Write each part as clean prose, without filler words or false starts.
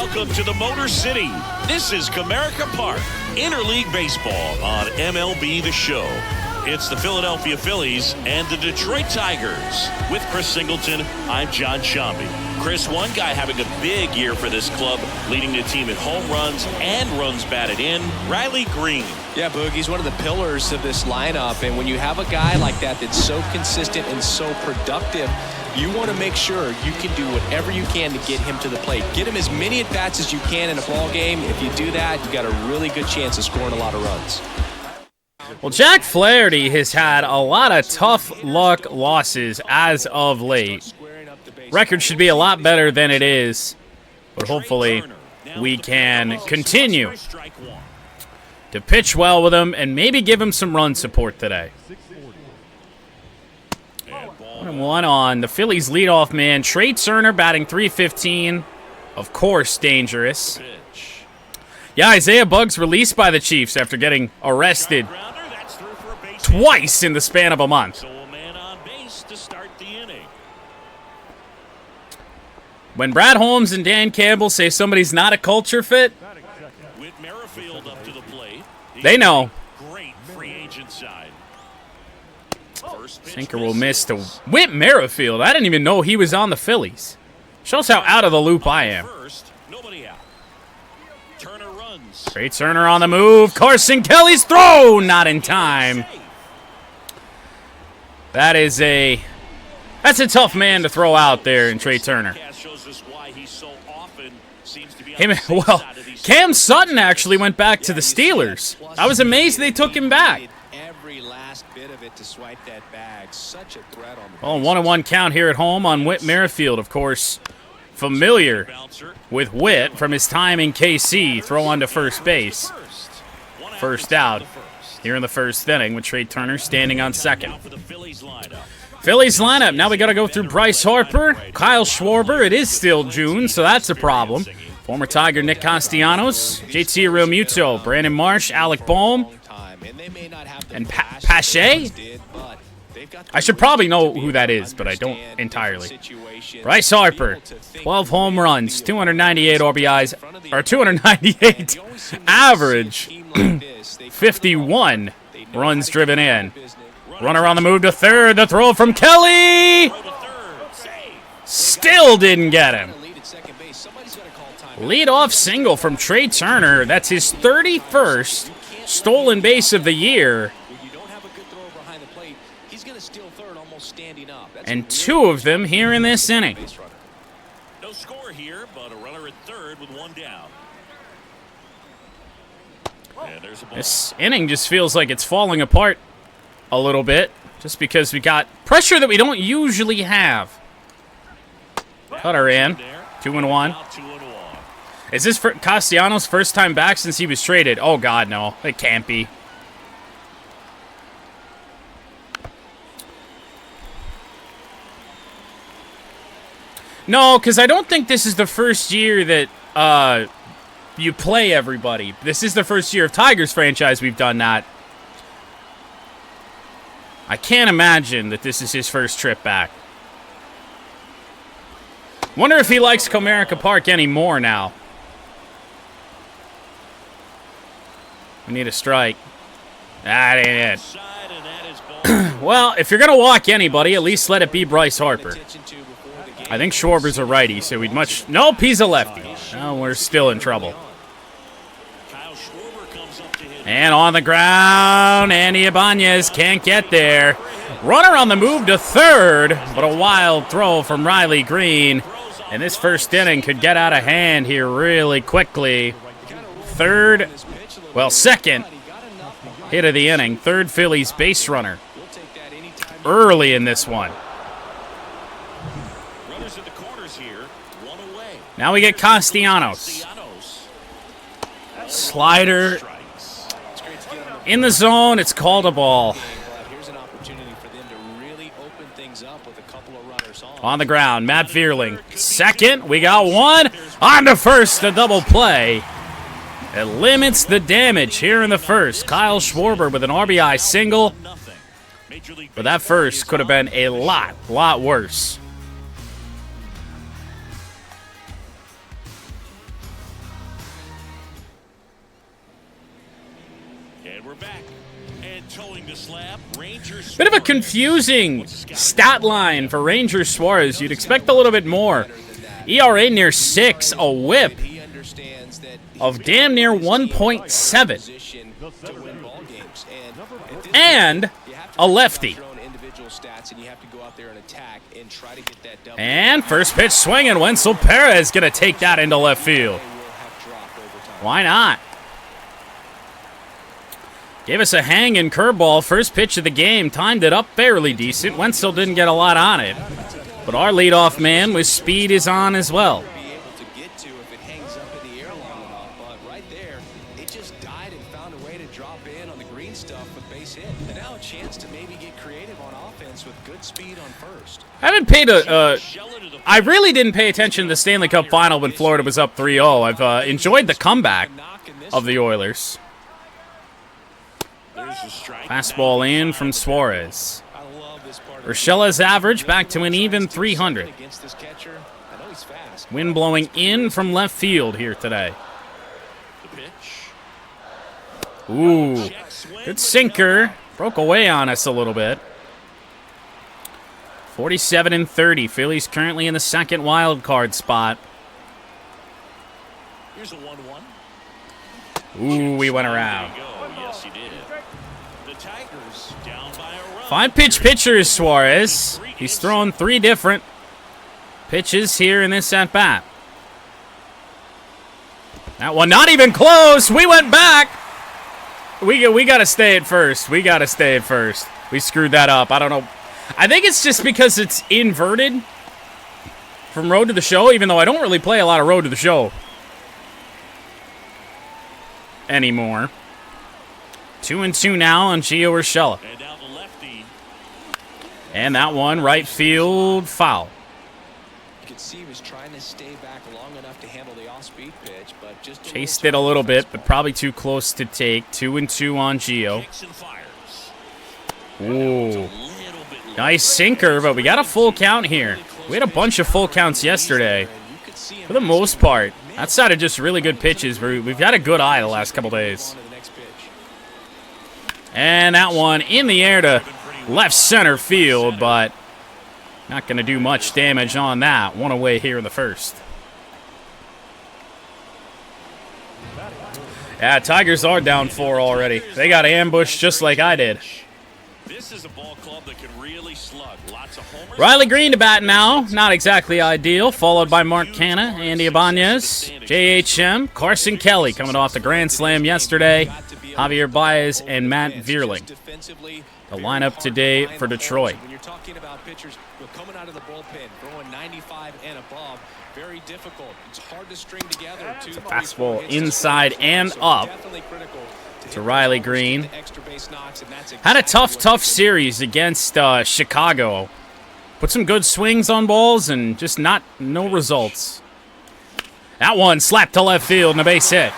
Welcome to the Motor City. This is Comerica Park, interleague baseball on MLB The Show. It's the Philadelphia Phillies and the Detroit Tigers. With Chris Singleton, I'm John Shambi. Chris, one guy having a big year for this club, leading the team in home runs and runs batted in, Riley Green. Yeah, Boog, he's one of the pillars of this lineup, and when you have a guy like that that's so consistent and so productive, you want to make sure you can do whatever you can to get him to the plate. Get him as many at-bats as you can in a ball game. If you do that, you got a really good chance of scoring a lot of runs. Well, Jack Flaherty has had a lot of tough luck losses as of late. Record should be a lot better than it is, but hopefully we can continue to pitch well with him and maybe give him some run support today. 1-1 on the Phillies leadoff man, Trey Turner, batting .315. Of course, dangerous. Yeah, Isaiah Buggs released by the Chiefs after getting arrested twice in the span of a month. When Brad Holmes and Dan Campbell say somebody's not a culture fit, they know. Sinker will miss to Whit Merrifield. I didn't even know he was on the Phillies. Shows how out of the loop I am. Trey Turner on the move. Carson Kelly's throw, not in time. That's a tough man to throw out there in Trey Turner. Well, Cam Sutton actually went back to the Steelers. I was amazed they took him back. Well, 1-1 count here at home on Whit Merrifield, of course. Familiar with Whit from his time in KC. Throw on to first base. First out here in the first inning with Trey Turner standing on second. Phillies lineup. Now we got to go through Bryce Harper, Kyle Schwarber. It is still June, so that's a problem. Former Tiger Nick Castellanos, JT Realmuto, Brandon Marsh, Alec Boehm, and Pache. I should probably know who that is, but I don't entirely. Bryce Harper, 12 home runs, 298 RBIs, or 298 average, 51 runs driven in. Runner on the move to third, the throw from Kelly! Still didn't get him. Leadoff single from Trey Turner. That's his 31st stolen base of the year. And two of them here in this inning. No score here, but a runner at third with one down. This inning just feels like it's falling apart a little bit, just because we got pressure that we don't usually have. Cutter in, 2-1. Is this for Castellanos' first time back since he was traded? Oh, God, no. It can't be. No, because I don't think this is the first year that you play everybody. This is the first year of Tigers franchise we've done that. I can't imagine that this is his first trip back. Wonder if he likes Comerica Park anymore now. We need a strike. That ain't it. Well, if you're going to walk anybody, at least let it be Bryce Harper. I think Schwarber's a righty, so we'd much... Nope, he's a lefty. Oh, we're still in trouble. And on the ground, Andy Ibanez can't get there. Runner on the move to third, but a wild throw from Riley Green. And this first inning could get out of hand here really quickly. Second hit of the inning. Third Phillies base runner early in this one. Now we get Castellanos. Slider in the zone. It's called a ball. On the ground, Matt Vierling. Second, we got one. On to first, a double play. It limits the damage here in the first. Kyle Schwarber with an RBI single. But that first could have been a lot worse. And we're back. And towing the slab, Rangers. Bit of a confusing stat line for Rangers Suarez. You'd expect a little bit more. ERA near 6, a whip of damn near 1.7. And a lefty. And first pitch swinging. Wenzel Perez going to take that into left field. Why not? Gave us a hanging curveball. First pitch of the game. Timed it up fairly decent. Wenzel didn't get a lot on it. But our leadoff man with speed is on as well. I really didn't pay attention to the Stanley Cup Final when Florida was up 3-0. I've enjoyed the comeback of the Oilers. Fastball in from Suarez. Urshela's average back to an even 300. Wind blowing in from left field here today. Ooh, good sinker. Broke away on us a little bit. 47-30. Phillies currently in the second wild card spot. Here's a 1-1. Ooh, we went around. Yes, he did. The Tigers down by a run. 5-pitch pitcher is Suarez. He's thrown 3 different pitches here in this at-bat. That one not even close. We went back. We got to stay at first. We got to stay at first. We screwed that up. I don't know. I think it's just because it's inverted from Road to the Show, even though I don't really play a lot of Road to the Show anymore. 2-2 now on Gio Urshela. And now the lefty. And that one, right field foul. You could see he was trying to stay back long enough to handle the off-speed pitch, but just chased it a little bit, but probably too close to take. 2-2 on Gio. Ooh. Nice sinker, but we got a full count here. We had a bunch of full counts yesterday. For the most part. Outside of just really good pitches, we've got a good eye the last couple days. And that one in the air to left center field, but not going to do much damage on that. One away here in the first. Yeah, Tigers are down 4 already. They got ambushed just like I did. This is a ball club that can really slug. Lots of homers. Riley Green to bat now. Not exactly ideal. Followed by Mark Canha, Andy Ibanez, JHM, Carson Kelly coming off the Grand Slam yesterday. Javier Baez and Matt Vierling. The lineup today for Detroit. When you're talking about pitchers coming out of the bullpen, throwing 95 and above, very difficult. It's hard to string together. Fastball inside and up to Riley Green. Had a tough series against Chicago. Put some good swings on balls and just no results. That one slapped to left field and a base hit.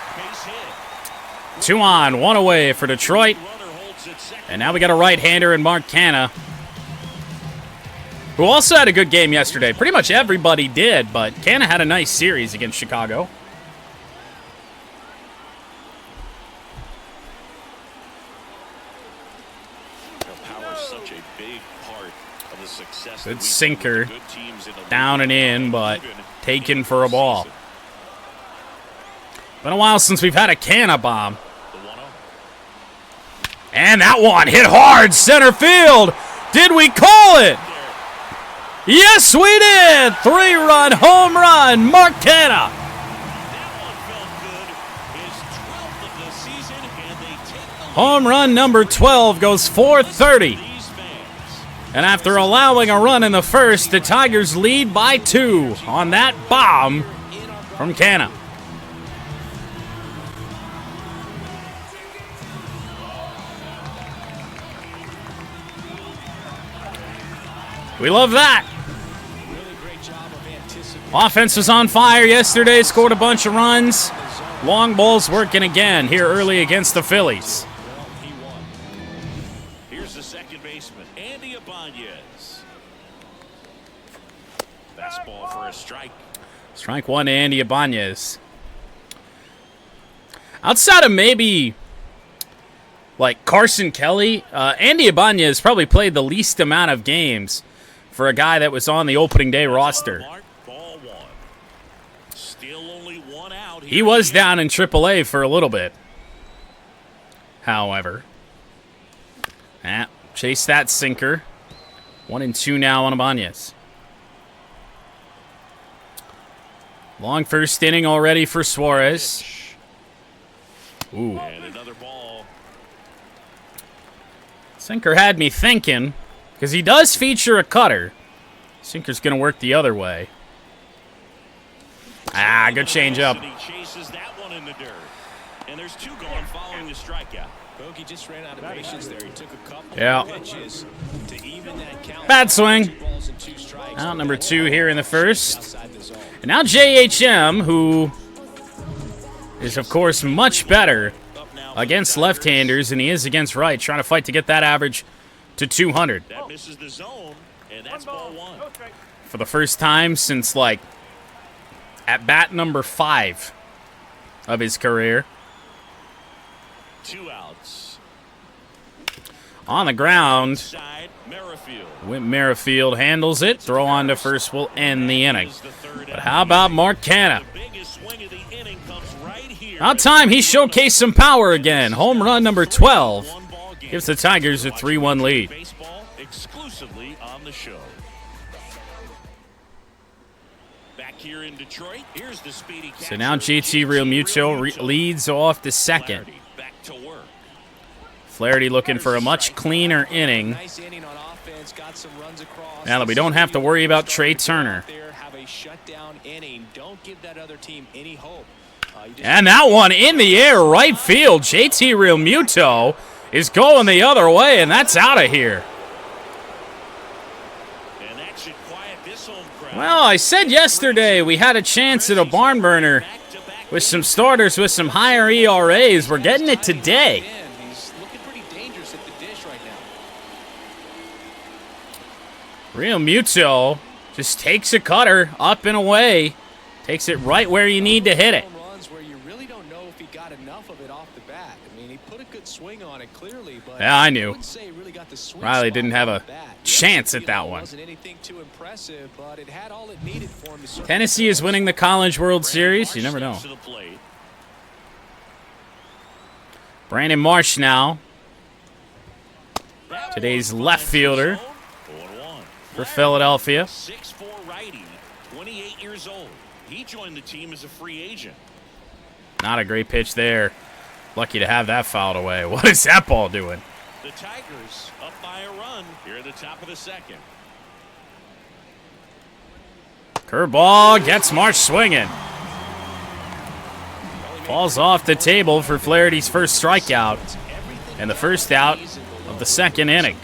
2 on, 1 away for Detroit. And now we got a right-hander in Mark Canha, who also had a good game yesterday. Pretty much everybody did, but Canha had a nice series against Chicago. Good sinker. Down and in, but taken for a ball. Been a while since we've had a Canha bomb. And that one hit hard center field. Did we call it? Yes, we did. 3-run home run, Mark Canha. Home run number 12 goes 430. And after allowing a run in the first, the Tigers lead by 2 on that bomb from Canha. We love that. Offense was on fire yesterday, scored a bunch of runs. Long balls working again here early against the Phillies. Here's the second baseman, Andy Ibanez. Fastball for a strike. Strike 1 to Andy Ibanez. Outside of maybe like Carson Kelly, Andy Ibanez probably played the least amount of games for a guy that was on the opening day roster. He was down in AAA for a little bit. However, chase that sinker. 1-2 now on Ibanez. Long first inning already for Suarez. Ooh. And another ball. Sinker had me thinking, because he does feature a cutter. Sinker's going to work the other way. Good change up. He chases that one in the dirt. And there's two gone following the strikeout. Bogey just ran out of patience there. He took a couple pitches to even that count. Bad swing. Out number 2 here in the first. And now JHM, who is, of course, much better against left-handers than he is against right, trying to fight to get that average to 200. That misses the zone, and that's ball 1. For the first time since, like, at bat number 5 of his career. 2 outs. On the ground, Side, Merrifield. Whit Merrifield handles it. Throw on to first will end the inning. But how about Mark Canha? About time he showcased some power again. Home run number 12 gives the Tigers a 3-1 lead. Baseball exclusively on the show. Back here in Detroit, here's the speedy So now JT Realmuto leads off the second. Back to work. Flaherty looking for a much cleaner inning. Now that we don't have to worry about Trey Turner. And that one in the air, right field. JT Realmuto is going the other way, and that's out of here. And that should quiet this home crowd. Well, I said yesterday we had a chance at a barn burner with some starters with some higher ERAs. We're getting it today. He's looking pretty dangerous at the dish right now. Realmuto just takes a cutter up and away. Takes it right where you need to hit it. Where you really don't know if he got enough of it off the bat. I mean, he put a good swing on it clearly, but yeah, I knew. He really got the swing Riley didn't have a bat. chance at that one. Wasn't anything too impressive, but it had all it needed for him to Tennessee is winning the College World Series. You never know. Brandon Marsh now. Today's left fielder for Philadelphia. 6'4" righty, 28 years old. He joined the team as a free agent. Not a great pitch there. Lucky to have that fouled away. What is that ball doing? The Tigers up by a run here at the top of the second. Curveball gets Marsh swinging. Falls off the table for Flaherty's first strikeout and the first out of the second inning.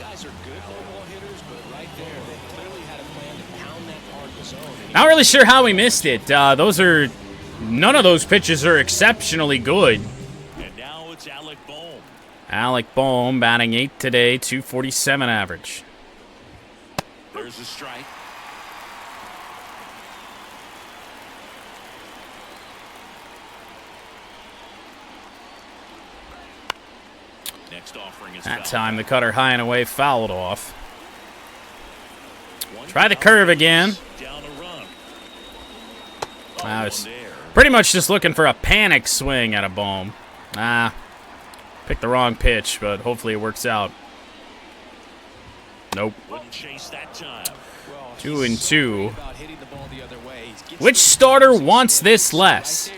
Not really sure how we missed it. None of those pitches are exceptionally good. And now it's Alec Bohm. Alec Bohm batting 8th today, 247 average. There's a strike. Next offering is That fouled. time the cutter high and away fouled off. Try the curve again. Down a run. I was pretty much just looking for a panic swing at a Bohm. Picked the wrong pitch, but hopefully it works out. Nope. Wouldn't chase that time. 2-2. Which starter wants this less?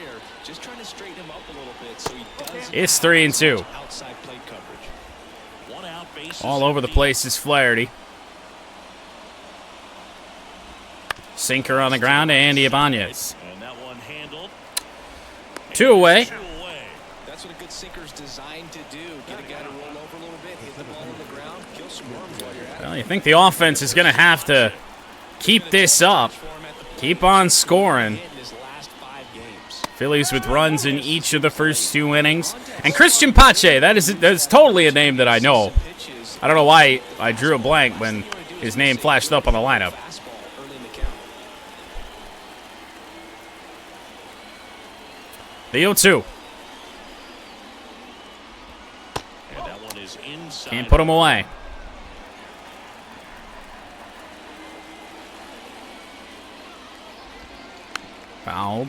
It's 3-2. One out, bases All over the place is Flaherty. Sinker on the ground to Andy Ibanez. and that one handled. 2 away. 2 away. That's what a good sinker's designed to do. Get a guy to roll over a little bit, hit the ball on the ground, kill some worms while you're at it. Well, you think the offense is going to have to keep this up, keep on scoring. In his last 5 games. Phillies with runs in each of the first 2 innings. And Christian Pache, that's totally a name that I know. I don't know why I drew a blank when his name flashed up on the lineup. The 0-2. And that one Can't put him away. Fouled.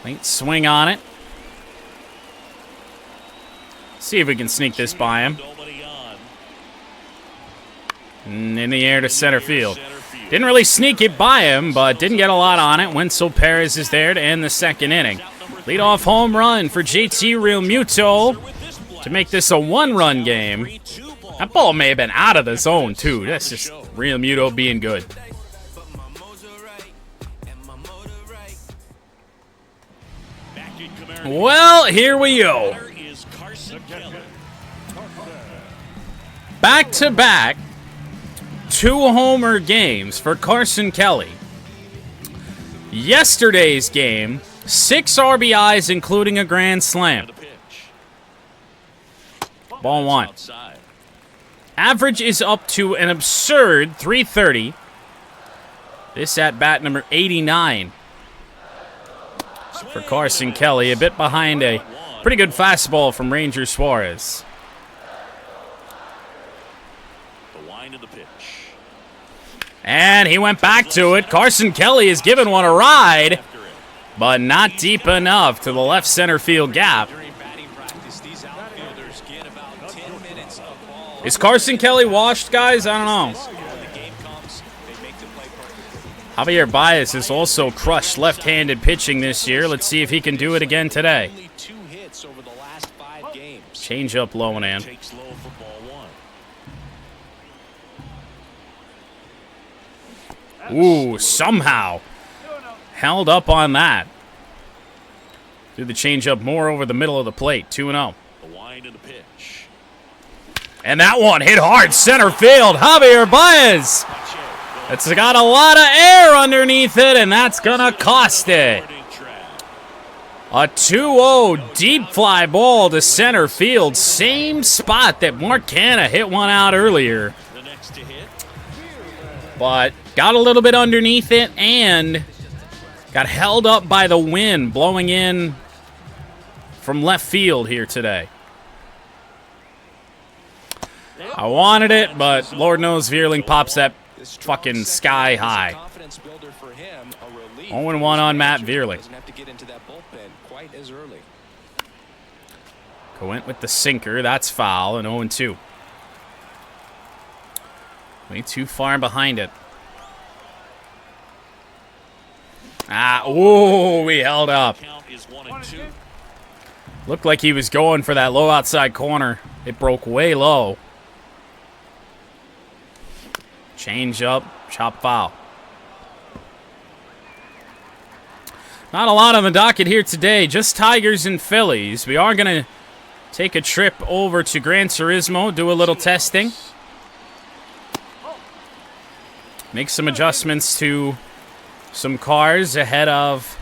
Late swing on it. See if we can sneak this by him. In the air to center field. Didn't really sneak it by him, but didn't get a lot on it. Wenzel Perez is there to end the second inning. Leadoff home run for JT Realmuto to make this a one-run game. That ball may have been out of the zone, too. That's just Realmuto being good. Well, here we go. Back-to-back two-homer games for Carson Kelly. Yesterday's game, 6 RBIs, including a grand slam. Ball one. Average is up to an absurd 330. This at bat number 89 for Carson Kelly. A bit behind a pretty good fastball from Ranger Suarez. And he went back to it. Carson Kelly has given one a ride, but not deep enough to the left center field gap. Is Carson Kelly washed, guys? I don't know. Javier Baez has also crushed left-handed pitching this year. Let's see if he can do it again today. Change up low and in. Ooh, somehow held up on that. Do the changeup more over the middle of the plate. 2-0. And that one hit hard center field. Javier Baez. It's got a lot of air underneath it, and that's going to cost it. A 2-0 deep fly ball to center field. Same spot that Mark Canha hit one out earlier. But got a little bit underneath it and got held up by the wind blowing in from left field here today. I wanted it, but Lord knows Vierling pops that fucking sky high. 0-1 on Matt Vierling. Went with the sinker. That's foul, and 0-2. Way too far behind it. Ooh, he held up. Looked like he was going for that low outside corner. It broke way low. Change up, chop foul. Not a lot on the docket here today, just Tigers and Phillies. We are going to take a trip over to Gran Turismo, do a little testing. Make some adjustments to some cars ahead of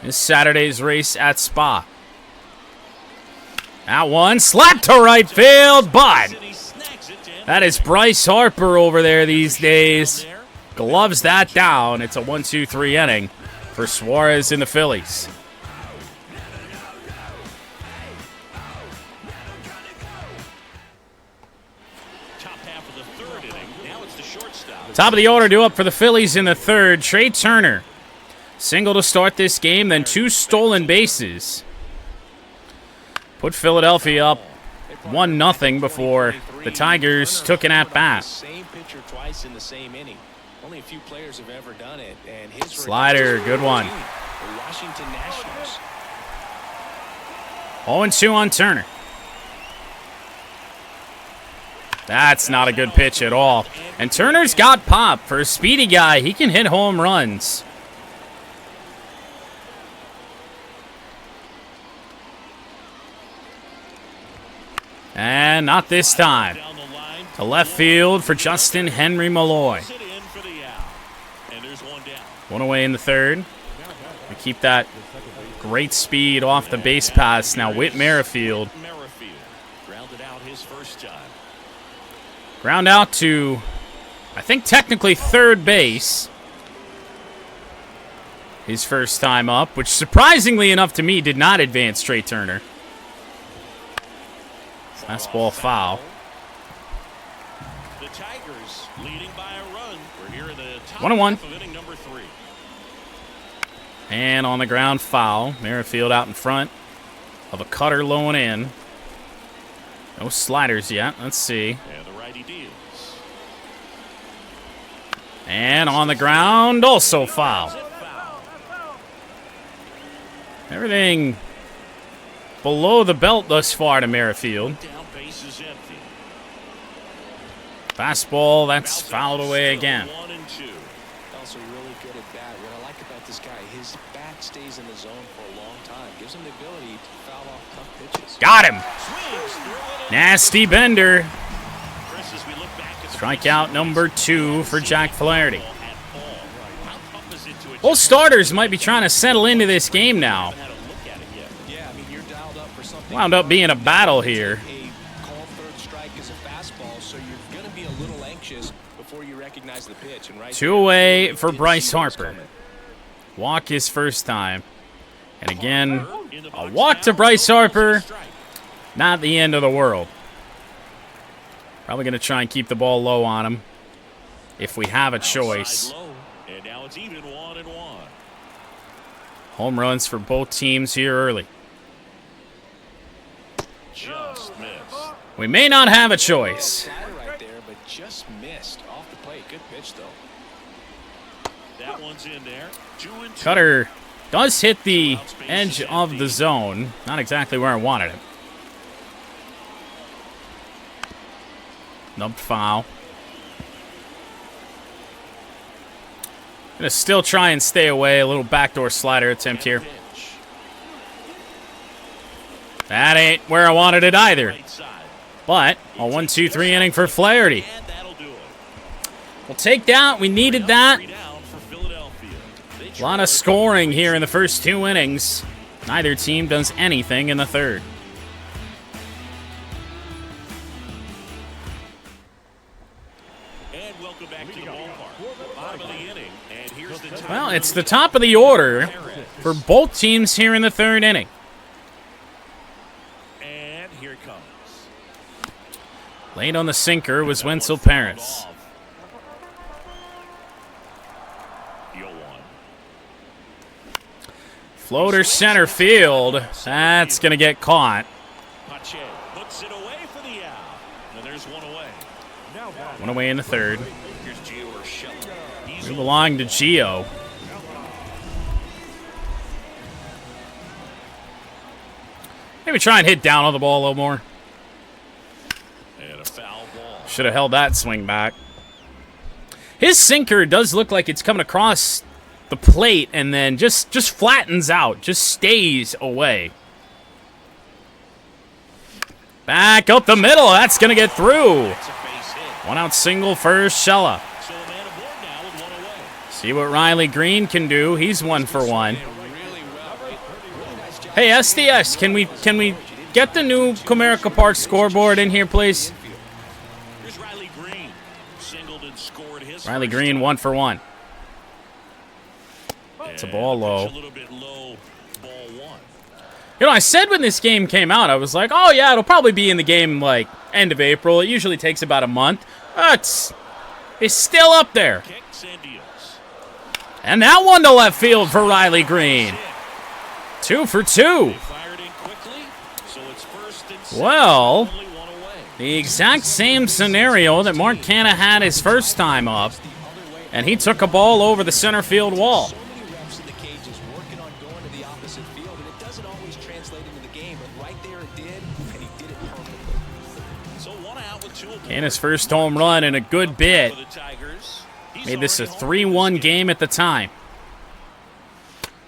this Saturday's race at Spa. That one slapped to right field, but that is Bryce Harper over there these days. Gloves that down. It's a 1-2-3 inning for Suarez and the Phillies. Top of the order due up for the Phillies in the third. Trey Turner. Single to start this game, then 2 stolen bases. Put Philadelphia up 1-0 before the Tigers took an at-bat. Slider, good one. 0-2 on Turner. That's not a good pitch at all. And Turner's got pop. For a speedy guy, he can hit home runs. And not this time. To left field for Justin Henry Malloy. One away in the third. We keep that great speed off the base pass. Now Whit Merrifield. Ground out to, I think, technically third base. His first time up, which surprisingly enough to me did not advance Trey Turner. Fastball foul. The Tigers leading by a run. We're here in the top 1-1. half of inning number 3. And on the ground, foul. Merrifield out in front of a cutter low and in. No sliders yet. Let's see. And the righty deals. And on the ground, also foul. Everything below the belt thus far to Merrifield. Down base is empty. Fastball, that's fouled away again. 1 and 2. Also really good at bat. What I like about this guy, his bat stays in the zone for a long time. Gives him the ability to foul off tough pitches. Got him. Swings through it. Nasty bender. Chris, as we look back at the Strikeout number 2 for Jack Flaherty. ball at ball. How tough is it to adjust? Both starters might be trying to settle into this game now. Haven't had a look at it yet. Yeah, I mean, you're dialed up for something. Wound up being a battle here. A called third strike is a fastball, so you're going to be a little anxious before you recognize the pitch. And right 2 away there, for you didn't Bryce see what's Harper. coming. Walk his first time. And again, a walk to Bryce Harper. Not the end of the world. Probably going to try and keep the ball low on him if we have a choice. Outside low, and now it's even 1-1. Home runs for both teams here early. Just missed. We may not have a choice. Slider right there, but just missed off the plate. Good pitch, though. That one's in there. 2 and 2. Cutter does hit the edge of the zone. Not exactly where I wanted it. Nubbed foul. Gonna still try and stay away. A little backdoor slider attempt here. That ain't where I wanted it either. Right side. But a 1-2-3 inning for Flaherty. And that'll do it. We'll take that. We needed that. 3 down for Philadelphia. They A lot of scoring here in the first 2 innings. Neither team does anything in the third. And welcome back to the ballpark. Bottom of the inning, and here's the time. Well, it's the top of the order for both teams here in the third inning. And here it comes. Late on the sinker was Wenzel Paris. Floater center field. That's going to get caught. Pache puts it away for the out. And there's one away. One away in the third. Here's Gio Urshela. We belong to Gio. Maybe try and hit down on the ball a little more. And a foul ball. Should have held that swing back. His sinker does look like it's coming across the plate and then just flattens out, just stays away. Back up the middle. That's going to get through. That's a base hit. 1 out single for Urshela. So a man aboard now with 1 away. See what Riley Green can do. He's 1 for 1. Hey, SDS, can we get the new Comerica Park scoreboard in here, please? Here's Riley Green. Singled and scored his Riley first Green, run. 1 for 1. It's a ball low. A little bit low, ball 1. You know, I said when this game came out, I was like, oh, yeah, it'll probably be in the game, like, end of April. It usually takes about a month. It's still up there. Kicks and deals. And that one to left field for Riley Green. 2 for 2. They fired in quickly, so it's first and second, Well, only 1 away. the exact same scenario that Mark Canha had his first time up, and he took a ball over the center field wall. So many reps in the cages working on going to the opposite field, and it doesn't always translate into the game, but right there it did, and he did it perfectly. So 1 out with 2 aboard. Canha's first home run in a good bit. For the Tigers. He's Made this a already home 3-1 this game at the time.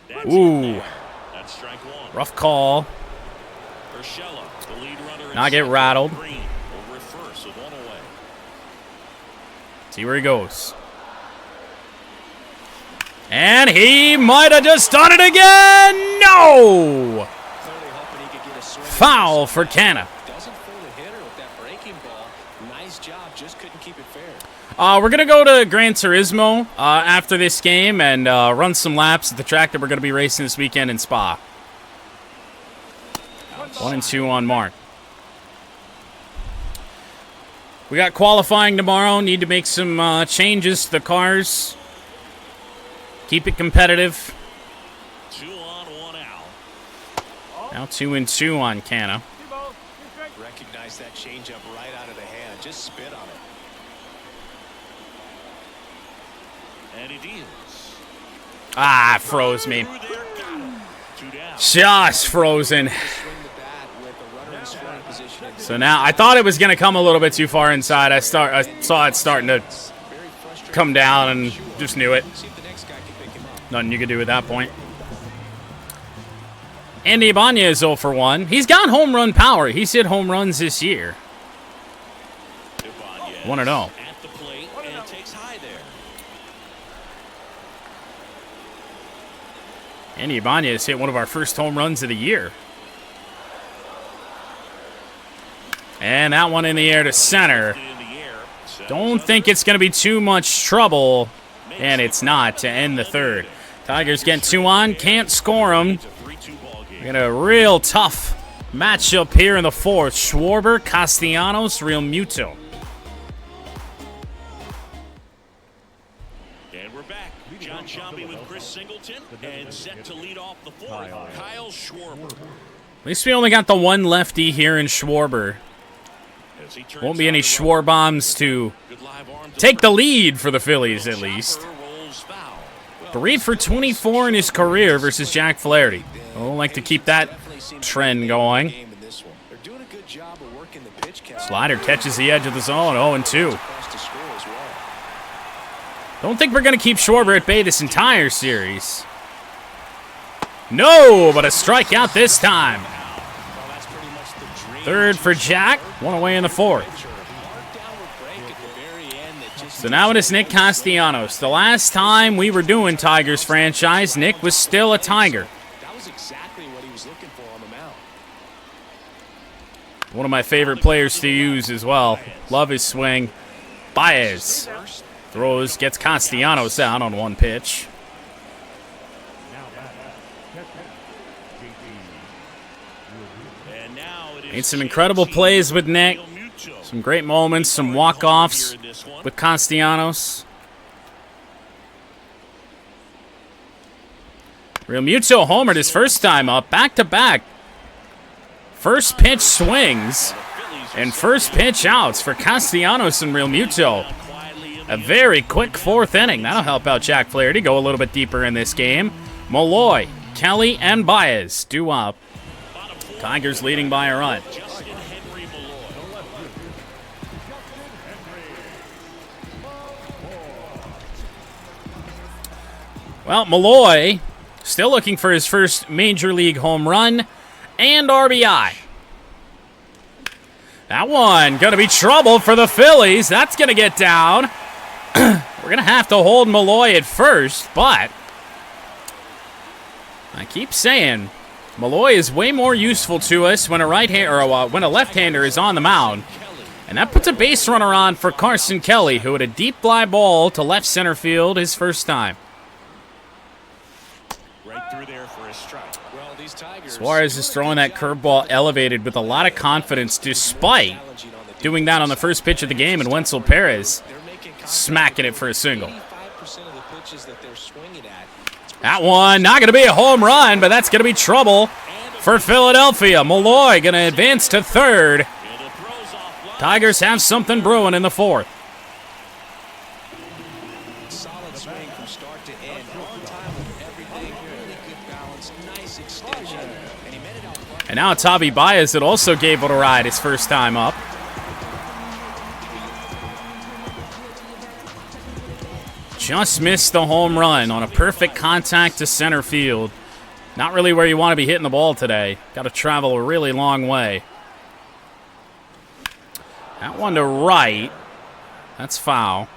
That's Ooh. in there. That's strike 1. Rough call. Urshela, the lead runner in Not get second. rattled. Green over at first with 1 away. See where he goes. And he might have just done it again. No! Clearly hoping he could get a swing. Foul for Canha. Doesn't fool the hitter with that breaking ball. Nice job, just couldn't keep it fair. We're going to go to Gran Turismo after this game and run some laps at the track that we're going to be racing this weekend in Spa. 1 and 2 on Mark. We got qualifying tomorrow. Need to make some changes to the cars. Keep it competitive. 2 on, 1 out. Now 2-2 on Canna. Recognize that changeup right out of the hand. Just spit on it. And he deals. Ah, froze me. Through there, got him. 2 down. Just frozen. Swing the bat with a runner in scoring position. So now I thought it was going to come a little bit too far inside. I saw it starting to come down and just knew it. See if the next guy can pick him up. Nothing you could do at that point. Andy Ibanez 0 for 1. He's got home run power. He's hit home runs this year. Ibanez 1-0. at the plate and takes high there. Andy Ibanez hit one of our first home runs of the year. And that one in the air to center. In the air. Don't think it's going to be too much trouble. And it's not to end the third. Tigers get 2 on. Can't score them. It's a 3-2 ball game. We got a real tough matchup here in the fourth. Schwarber, Castellanos, Real Muto. And we're back. John Sciambi with Chris Singleton and set to lead off the fourth. Kyle Schwarber. At least we only got the one lefty here in Schwarber. As he turns Won't be any out to Schwarbombs to good live arm take the delivery. lead for the Phillies, at least. Chopper rolls foul. 3 for 24 in his career versus Jack Flaherty. I would like to keep that trend going. They're doing a good job of working the pitch count. Slider catches the edge of the zone, 0-2. Across the score as well. Don't think we're going to keep Schwarber at bay this entire series. No, but a strikeout this time. Well, that's pretty much the dream. Third for Jack, 1 away in the fourth. Downward break at the very end that just So now it is Nick Castellanos. The last time we were doing Tigers franchise, Nick was still a Tiger. that was exactly what he was looking for on the mound. One of my favorite players to use as well. Love his swing. Baez throws, gets Castellanos out on 1 pitch. And now it is Made some incredible plays with Nick. Real Muto. Some great moments, some walk-offs with Castellanos. Real Muto homered his first time up, back-to-back. First pitch swings and first pitch outs for Castellanos and Real Muto. A very quick 4th inning. That'll help out Jack Flaherty go a little bit deeper in this game. Malloy, Kelly, and Baez due up. Tigers leading by a run. Justin Henry Malloy. Well, Malloy still looking for his first major league home run and RBI. That one going to be trouble for the Phillies. That's going to get down. We're going to have to hold Malloy at first, but I keep saying Malloy is way more useful to us when a when a left-hander is on the mound. And that puts a base runner on for Carson Kelly, who had a deep fly ball to left center field his first time. Right through there for a strike. Well, these Tigers Suarez is throwing that curveball elevated with a lot of confidence despite doing that on the first pitch of the game, and Wenzel Perez smacking it for a single. 85% of the pitches that they're swinging at. That one, not going to be a home run, but that's going to be trouble for Philadelphia. Malloy going to advance to third. And it throws off line. Tigers have something brewing in the fourth. Solid swing from start to end. On time with everything. Really good balance. Nice extension. And he made it out front. And now Tavi Baez that also gave it a ride his first time up. Just missed the home run on a perfect contact to center field. Not really where you want to be hitting the ball today. Got to travel a really long way. That one to right. That's foul.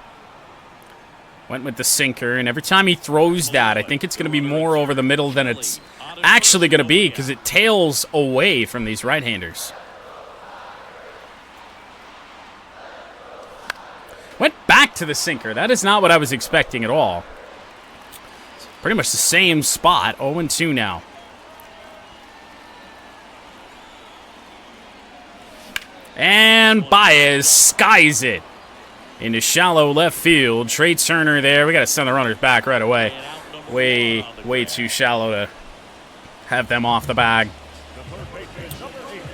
Went with the sinker, and every time he throws that, I think it's going to be more over the middle than it's actually going to be because it tails away from these right-handers. Went back to the sinker. That is not what I was expecting at all. It's pretty much the same spot. 0-2 now. And and Baez skies it into shallow left field. Trey Turner there. We got to send the runners back right away. Way too shallow to have them off the bag.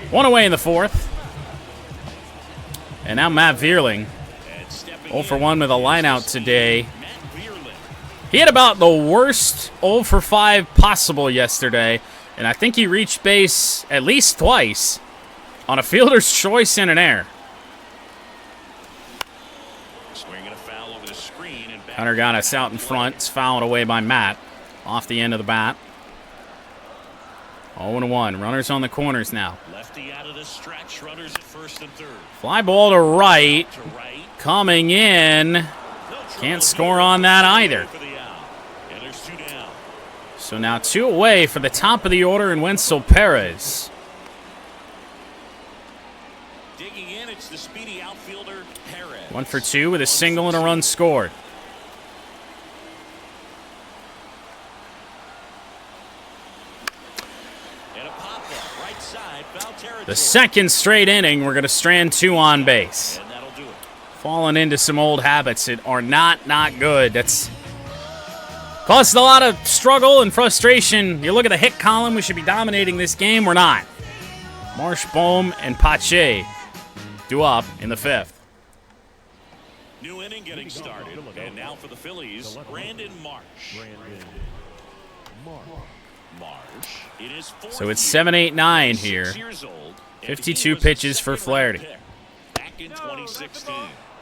One away in the fourth. And now Matt Vierling, 0 for 1 with a lineout today. He had about the worst 0 for 5 possible yesterday, and I think he reached base at least twice on a fielder's choice and an error. Hunter got us out in front. It's fouled away by Matt off the end of the bat. 0-1. Runners on the corners now. Lefty out of the stretch. Runners at first and third. Fly ball to right. Coming in. Can't score on that either. So now 2 away for the top of the order in Wenzel Perez. Digging in, it's the speedy outfielder Perez. 1 for 2 with a single and a run scored. The second straight inning, we're going to strand 2 on base. Falling into some old habits that are not good. That's caused a lot of struggle and frustration. You look at the hit column, we should be dominating this game. We're not. Marsh, Bohm, and Pache due up in the 5th. New inning getting started. And now for the Phillies, Brandon Marsh. So it's 7-8-9 here. 52 pitches for Flaherty.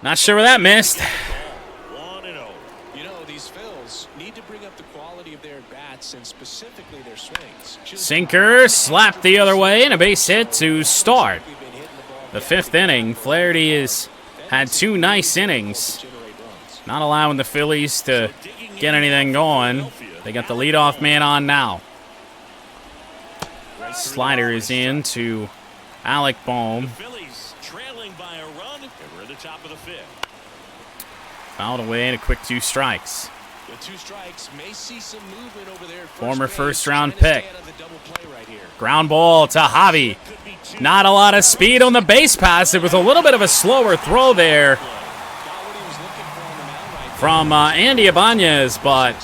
Not sure where that missed. You know, these Phils need to bring up the quality of their bats and specifically their swings. Sinker slapped the other way and a base hit to start the 5th inning. Flaherty has had 2 nice innings, not allowing the Phillies to get anything going. They got the leadoff man on now. Slider is in to Alec Bohm. Fouled away and a quick 2 strikes. Former first-round pick. Ground ball to Javi. Not a lot of speed on the base pass. It was a little bit of a slower throw there from Andy Ibanez, but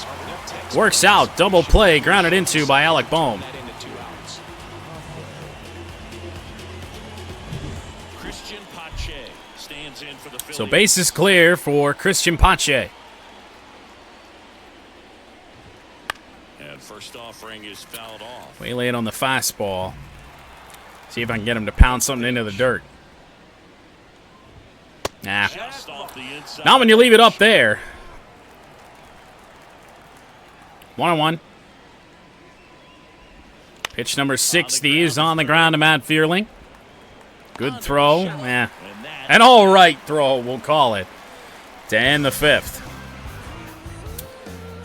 works out. Double play grounded into by Alec Bohm. So base is clear for Christian Pache. And first offering is fouled off. Way late on the fastball. See if I can get him to pound something into the dirt. Nah. Not when you leave it up there. 1-1. Pitch number 60 is on the ground to Matt Vierling. Good throw. Yeah. An all-right throw, we'll call it, to end the 5th.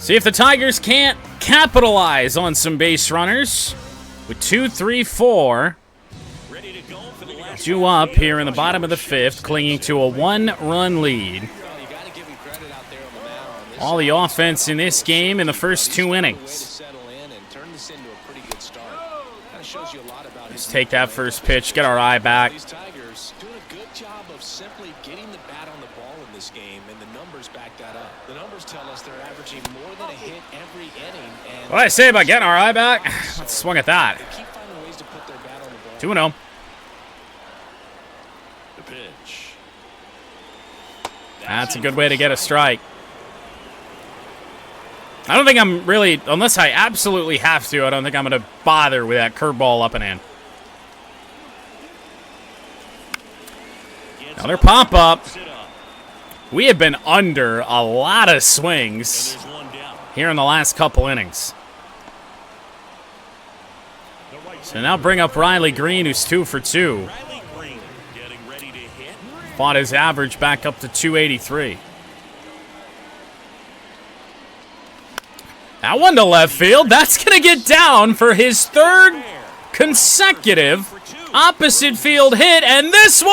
See if the Tigers can't capitalize on some base runners with 2, 3, 4. Due up here in the bottom of the 5th, clinging to a 1-run lead. All the offense in this game in the first 2 innings. Let's take that first pitch, get our eye back. Simply getting the bat on the ball in this game, and the numbers back that up. The numbers tell us they're averaging more than a hit every inning. And what did I say about getting our eye back? Let's swing at that. 2-0. The pitch. That's a good way to get a strike. I don't think I'm really, unless I absolutely have to, I don't think I'm going to bother with that curveball up and in. Another pop-up. We have been under a lot of swings here in the last couple innings. So now bring up Riley Green, who's 2 for 2. Fought his average back up to 283. That one to left field. That's going to get down for his 3rd consecutive opposite field hit, and this one,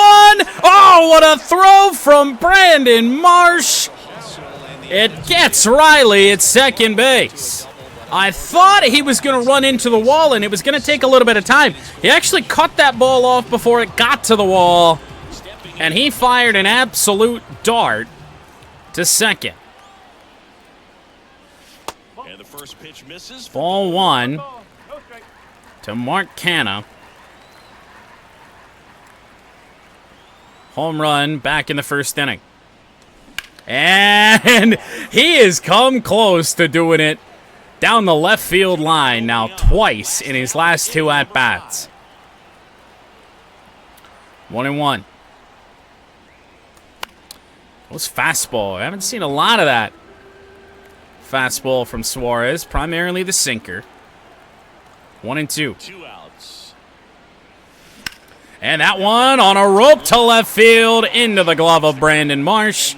oh, what a throw from Brandon Marsh. It gets Riley at second base. I thought he was going to run into the wall, and it was going to take a little bit of time. He actually cut that ball off before it got to the wall, And he fired an absolute dart to second. And the first pitch misses. Ball 1 to Mark Canha. Home run back in the first inning. And he has come close to doing it down the left field line now twice in his last 2 at-bats. 1-1. Those fastball. I haven't seen a lot of that fastball from Suarez. Primarily the sinker. 1-2. 2 outs. And that one on a rope to left field into the glove of Brandon Marsh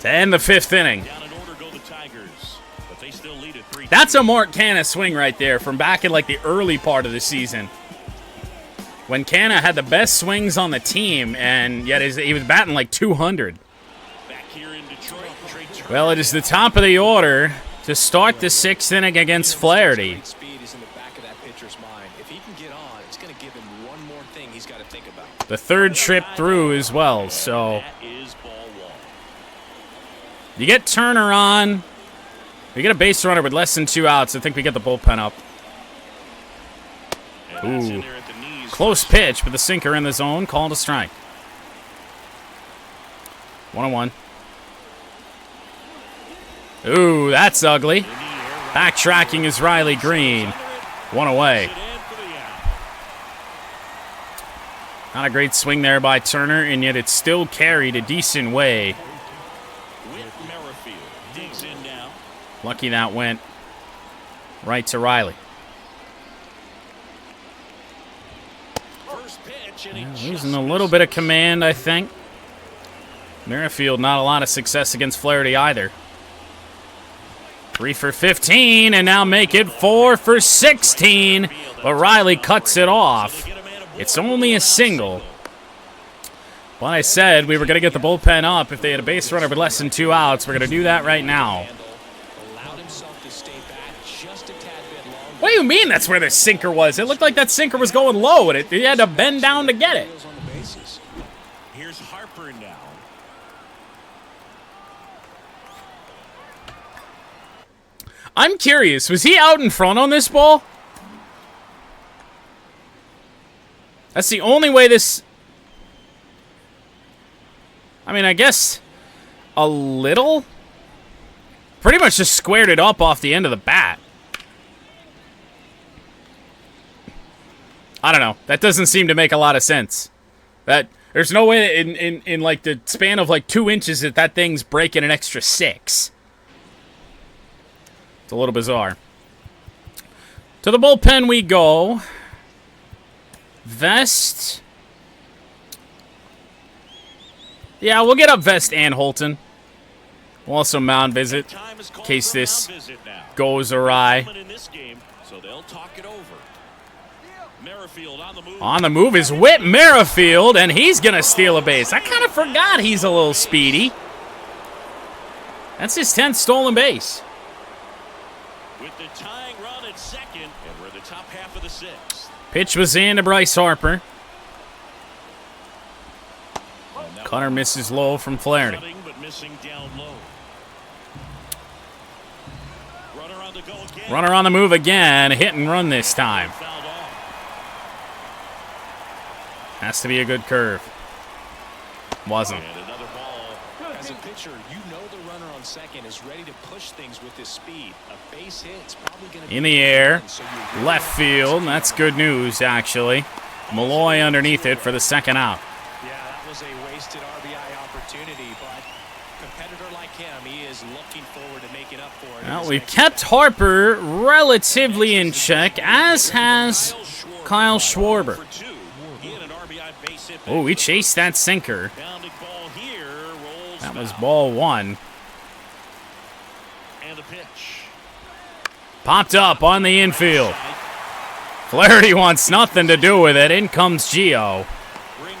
to end the 5th inning. Down in order go the Tigers, but they still lead at 3. That's a Mark Canha swing right there from back in like the early part of the season, when Canha had the best swings on the team, and yet he was batting like 200. Back here in Detroit, Well, it is the top of the order to start the 6th inning against Flaherty. Speed is in the back of that pitcher's mind. If he can get on, it's going to give him one more thing he's got to think about. The 3rd trip through as well, so that is ball 1. you get Turner on. We get a base runner with less than 2 outs. I think we get the bullpen up. And that's in Ooh. there at the knees. Close pitch, but the sinker in the zone. Called a strike. 1-1. Ooh, that's ugly. Backtracking is Riley Green. 1 away. Not a great swing there by Turner, and yet it still carried a decent way. Whit Merrifield digs in now. Lucky that went right to Riley. First pitch, and he Losing just a little bit of command, I think. Merrifield, not a lot of success against Flaherty either. 3 for 15, and now make it 4 for 16. But Riley cuts it off. It's only a single. But I said we were going to get the bullpen up if they had a base runner with less than 2 outs. We're going to do that right now. Allowed himself to stay back just a tad bit longer. What do you mean that's where the sinker was? It looked like that sinker was going low, and he had to bend down to get it. On the bases. Here's Harper now. I'm curious, was he out in front on this ball? That's the only way this... I mean, I guess a little? Pretty much just squared it up off the end of the bat. I don't know. That doesn't seem to make a lot of sense. There's no way in like the span of like 2 inches that thing's breaking an extra 6. It's a little bizarre. To the bullpen we go. Vest. Yeah, we'll get up Vest and Holton. We'll also mound visit in case this goes awry. In this game, so they'll talk it over. Merrifield on the move. On the move is Whit Merrifield, and he's going to steal a base. I kind of forgot he's a little speedy. That's his 10th stolen base. With the tying run at second, and we're in the top half of the 6th. Pitch was in to Bryce Harper. Cutter misses low from Flaherty. Cutting, but missing down low. Runner on the go again. Runner on the move again. Hit and run this time. Fouled off. Has to be a good curve. Wasn't. And another ball. As a pitcher, you know the runner on second is ready to push things with his speed. A base hit is probably going to be In the air. so you really Left field. That's good news, actually. Malloy underneath it for the second out. Yeah, that was a wasted RBI opportunity, but a competitor like him, he is looking forward to making up for it. in Well, his we've next kept Harper relatively in check, as has Kyle Schwarber. For 2. He had an RBI base hit. Oh, he chased that sinker. Pounding ball here. Rolls That was foul. ball 1. And a pitch. Popped up on the infield. Flaherty wants nothing to do with it. In comes Gio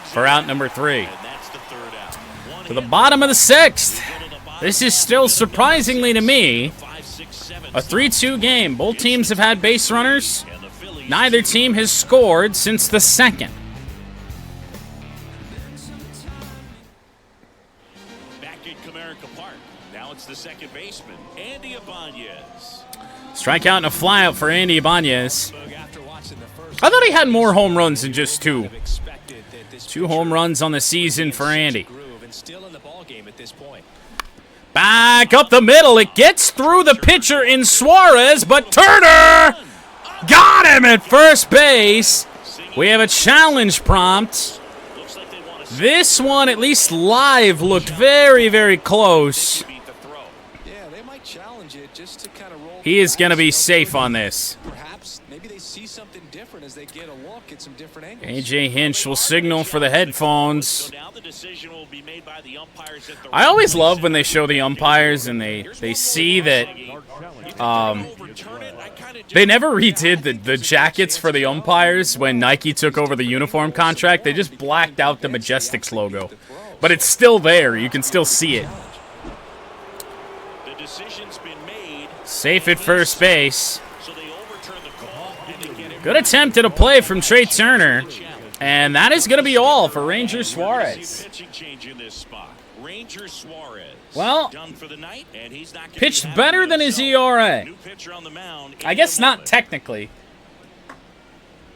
for out number 3. And that's the 3rd out. One To the hit. bottom of the 6th. Go to the bottom. This is still surprisingly to me 5, 6, 7. a 3-2 game. Both teams have had base runners. And the Phillies. Neither team has scored since the 2nd. Comerica Park. Now it's the second baseman, Andy Ibanez. Strikeout and a flyout for Andy Ibanez. I thought he had more home runs than just 2. 2 home runs on the season for Andy. Back up the middle. It gets through the pitcher in Suarez, but Turner got him at first base. We have a challenge prompt. This one, at least live, looked very, very close. He is going to be safe on this. AJ Hinch will signal for the headphones. I always love when they show the umpires and they see that they never redid the jackets for the umpires when Nike took over the uniform contract. They just blacked out the Majestics logo. But it's still there. You can still see it. Safe at first base. Good attempt at a play from Trey Turner. And that is going to be all for Ranger Suarez. Well, pitched better than his ERA. I guess not technically.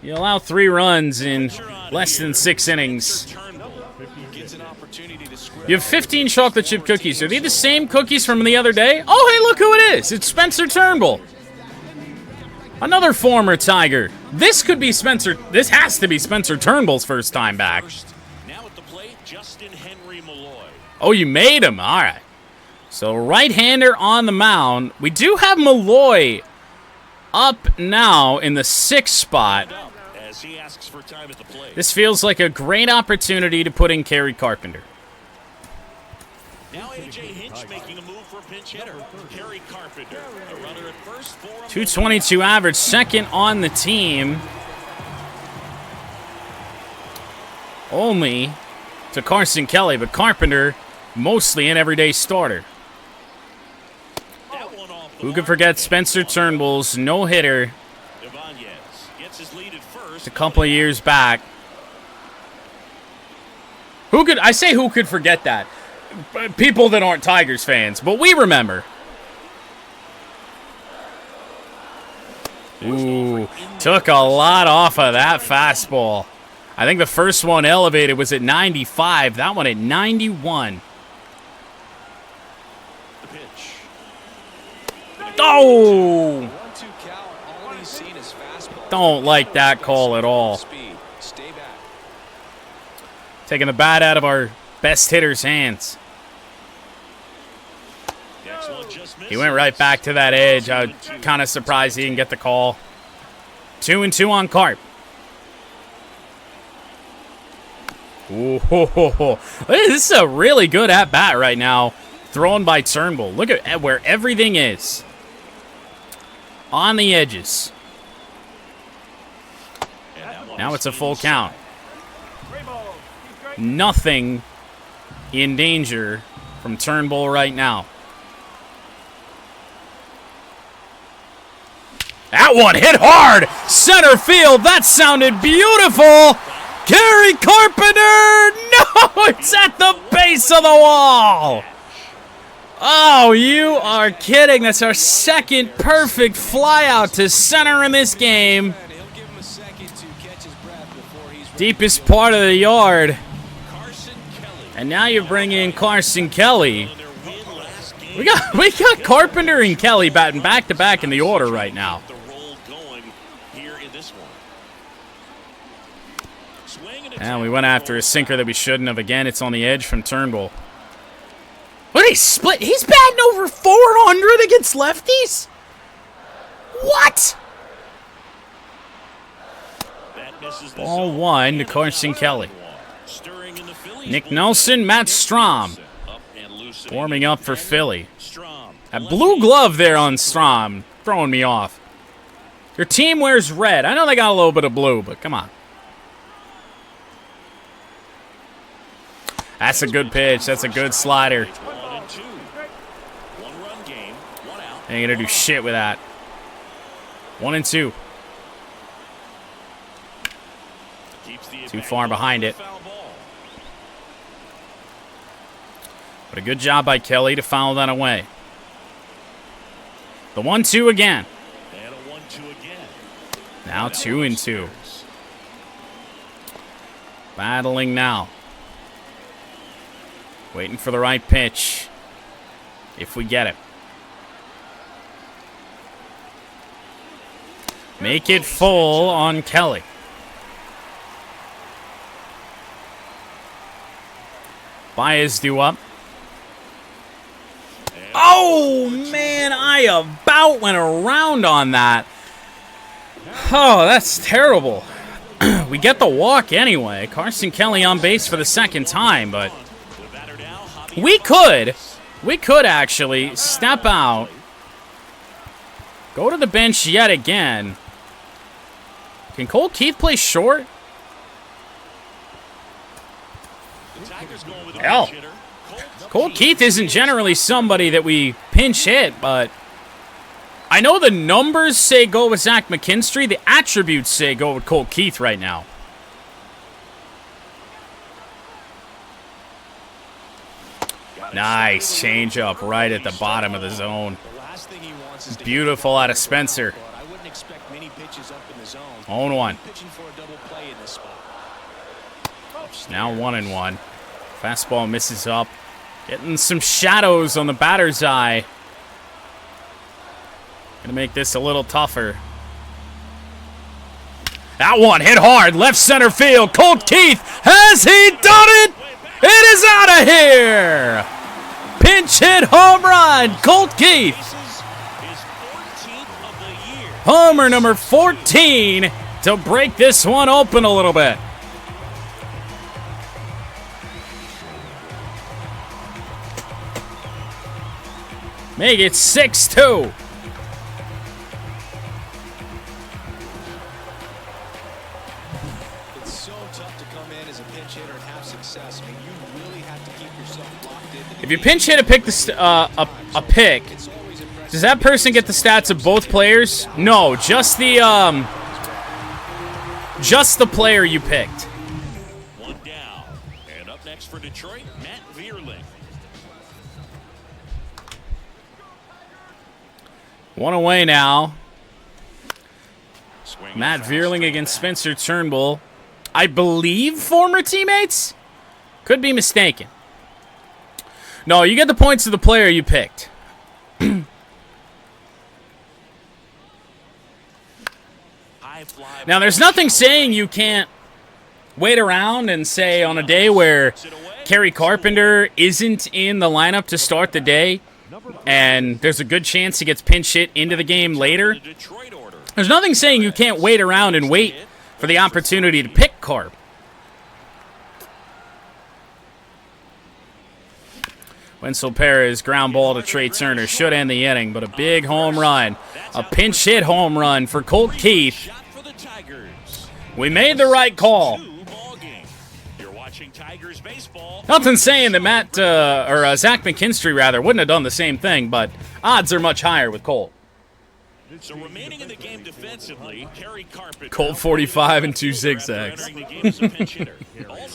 You allow 3 runs in less than 6 innings. You have 15 chocolate chip cookies. Are they the same cookies from the other day? Oh, hey, look who it is. It's Spencer Turnbull. Another former Tiger. This could be Spencer. This has to be Spencer Turnbull's first time back. Now at the plate, Justin Henry Malloy. Oh, you made him. All right. So right-hander on the mound. We do have Malloy up now in the 6th spot. As he asks for time at the plate. This feels like a great opportunity to put in Kerry Carpenter. Now AJ Hinch making a move for a pinch hitter. Kerry Carpenter, a runner at first for 222 average, second on the team. Only to Carson Kelly, but Carpenter mostly an everyday starter. Who could forget Spencer Turnbull's no-hitter a couple of years back? Who could forget that? People that aren't Tigers fans, but we remember. Ooh, took a lot off of that fastball. I think the first one elevated was at 95. That one at 91. the pitch. Oh! Don't like that call at all. Taking the bat out of our best hitter's hands. He went right back to that edge. I was kind of surprised he didn't get the call. 2-2 on Carp. Ooh, ho, ho, ho. This is a really good at-bat right now, thrown by Turnbull. Look at where everything is. On the edges. Now it's a full count. Nothing in danger from Turnbull right now. That one hit hard. Center field. That sounded beautiful. Kerry Carpenter. No, it's at the base of the wall. Oh, you are kidding. That's our second perfect flyout to center in this game. Deepest part of the yard. And now you bring in Carson Kelly. We got Carpenter and Kelly batting back-to-back in the order right now. And we went after a sinker that we shouldn't have. Again, it's on the edge from Turnbull. What, he split? He's batting over 400 against lefties? What? Ball 1 to Carson Kelly. Nick Nelson, Matt Strom warming up for Philly. That blue glove there on Strom throwing me off. Your team wears red. I know they got a little bit of blue, but come on. That's a good pitch. That's a good slider. Ain't gonna do shit with that. 1-2. Too far behind it. But a good job by Kelly to foul that away. The 1-2 again. And a 1-2 again. Now 2-2. Battling now. Waiting for the right pitch. If we get it. Make it full on Kelly. Baez due up. Oh, man, I about went around on that. Oh, that's terrible. We get the walk anyway. Carson Kelly on base for the second time, but we could actually step out, go to the bench yet again. Can Cole Keith play short? Hell, Cole Keith isn't generally somebody that we pinch hit, but I know the numbers say go with Zach McKinstry. The attributes say go with Cole Keith right now. Nice changeup right at the bottom of the zone. Beautiful out of Spencer. 0-1. Now 1-1. Fastball misses up. Getting some shadows on the batter's eye. Gonna make this a little tougher. That one hit hard. Left center field. Colt Keith. Has he done it? It is out of here. Pinch hit home run. Colt Keith. Homer number 14 to break this one open a little bit. Make it 6-2. It's so tough to come in as a pinch hitter and have success. I mean, you really have to keep yourself locked in. If you pinch hit a pick, a pick, does that person get the stats of both players? No, just the player you picked. One down. And up next for Detroit, Matt Vierling. One away now. Matt Vierling against Spencer Turnbull. I believe former teammates? Could be mistaken. No, you get the points of the player you picked. Now, there's nothing saying you can't wait around and say on a day where Kerry Carpenter isn't in the lineup to start the day, and there's a good chance he gets pinch hit into the game later. There's nothing saying you can't wait around and wait for the opportunity to pick Carp. Wenzel Perez, ground ball to Trey Turner. Should end the inning, but a big home run. A pinch hit home run for Colt Keith. We made the right call. Nothing saying that Zach McKinstry, rather, wouldn't have done the same thing, but odds are much higher with Colt. So remaining in the game defensively, Kerry Carpenter. Colt 45 and 2 zigzags. Also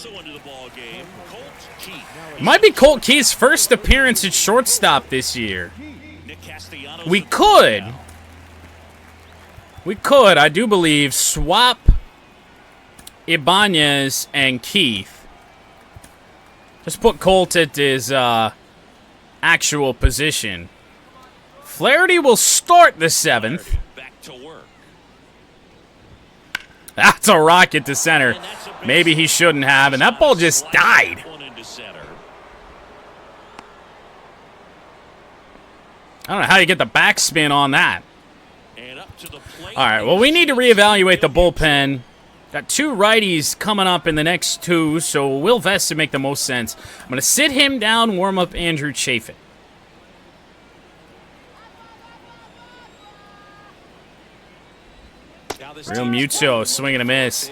into the ball game, Colt Keith. Might be Colt Keith's first appearance at shortstop this year. We could, I do believe, swap Ibanez and Keith. Just put Colt at his actual position. Flaherty will start the 7th. Back to work. That's a rocket to center. Maybe he shouldn't have, and that ball just died. I don't know how you get the backspin on that. All right, well, we need to reevaluate the bullpen. Got 2 righties coming up in the next 2, so Will Vest to make the most sense. I'm going to sit him down, warm up Andrew Chafin. Real Muto, swing and a miss.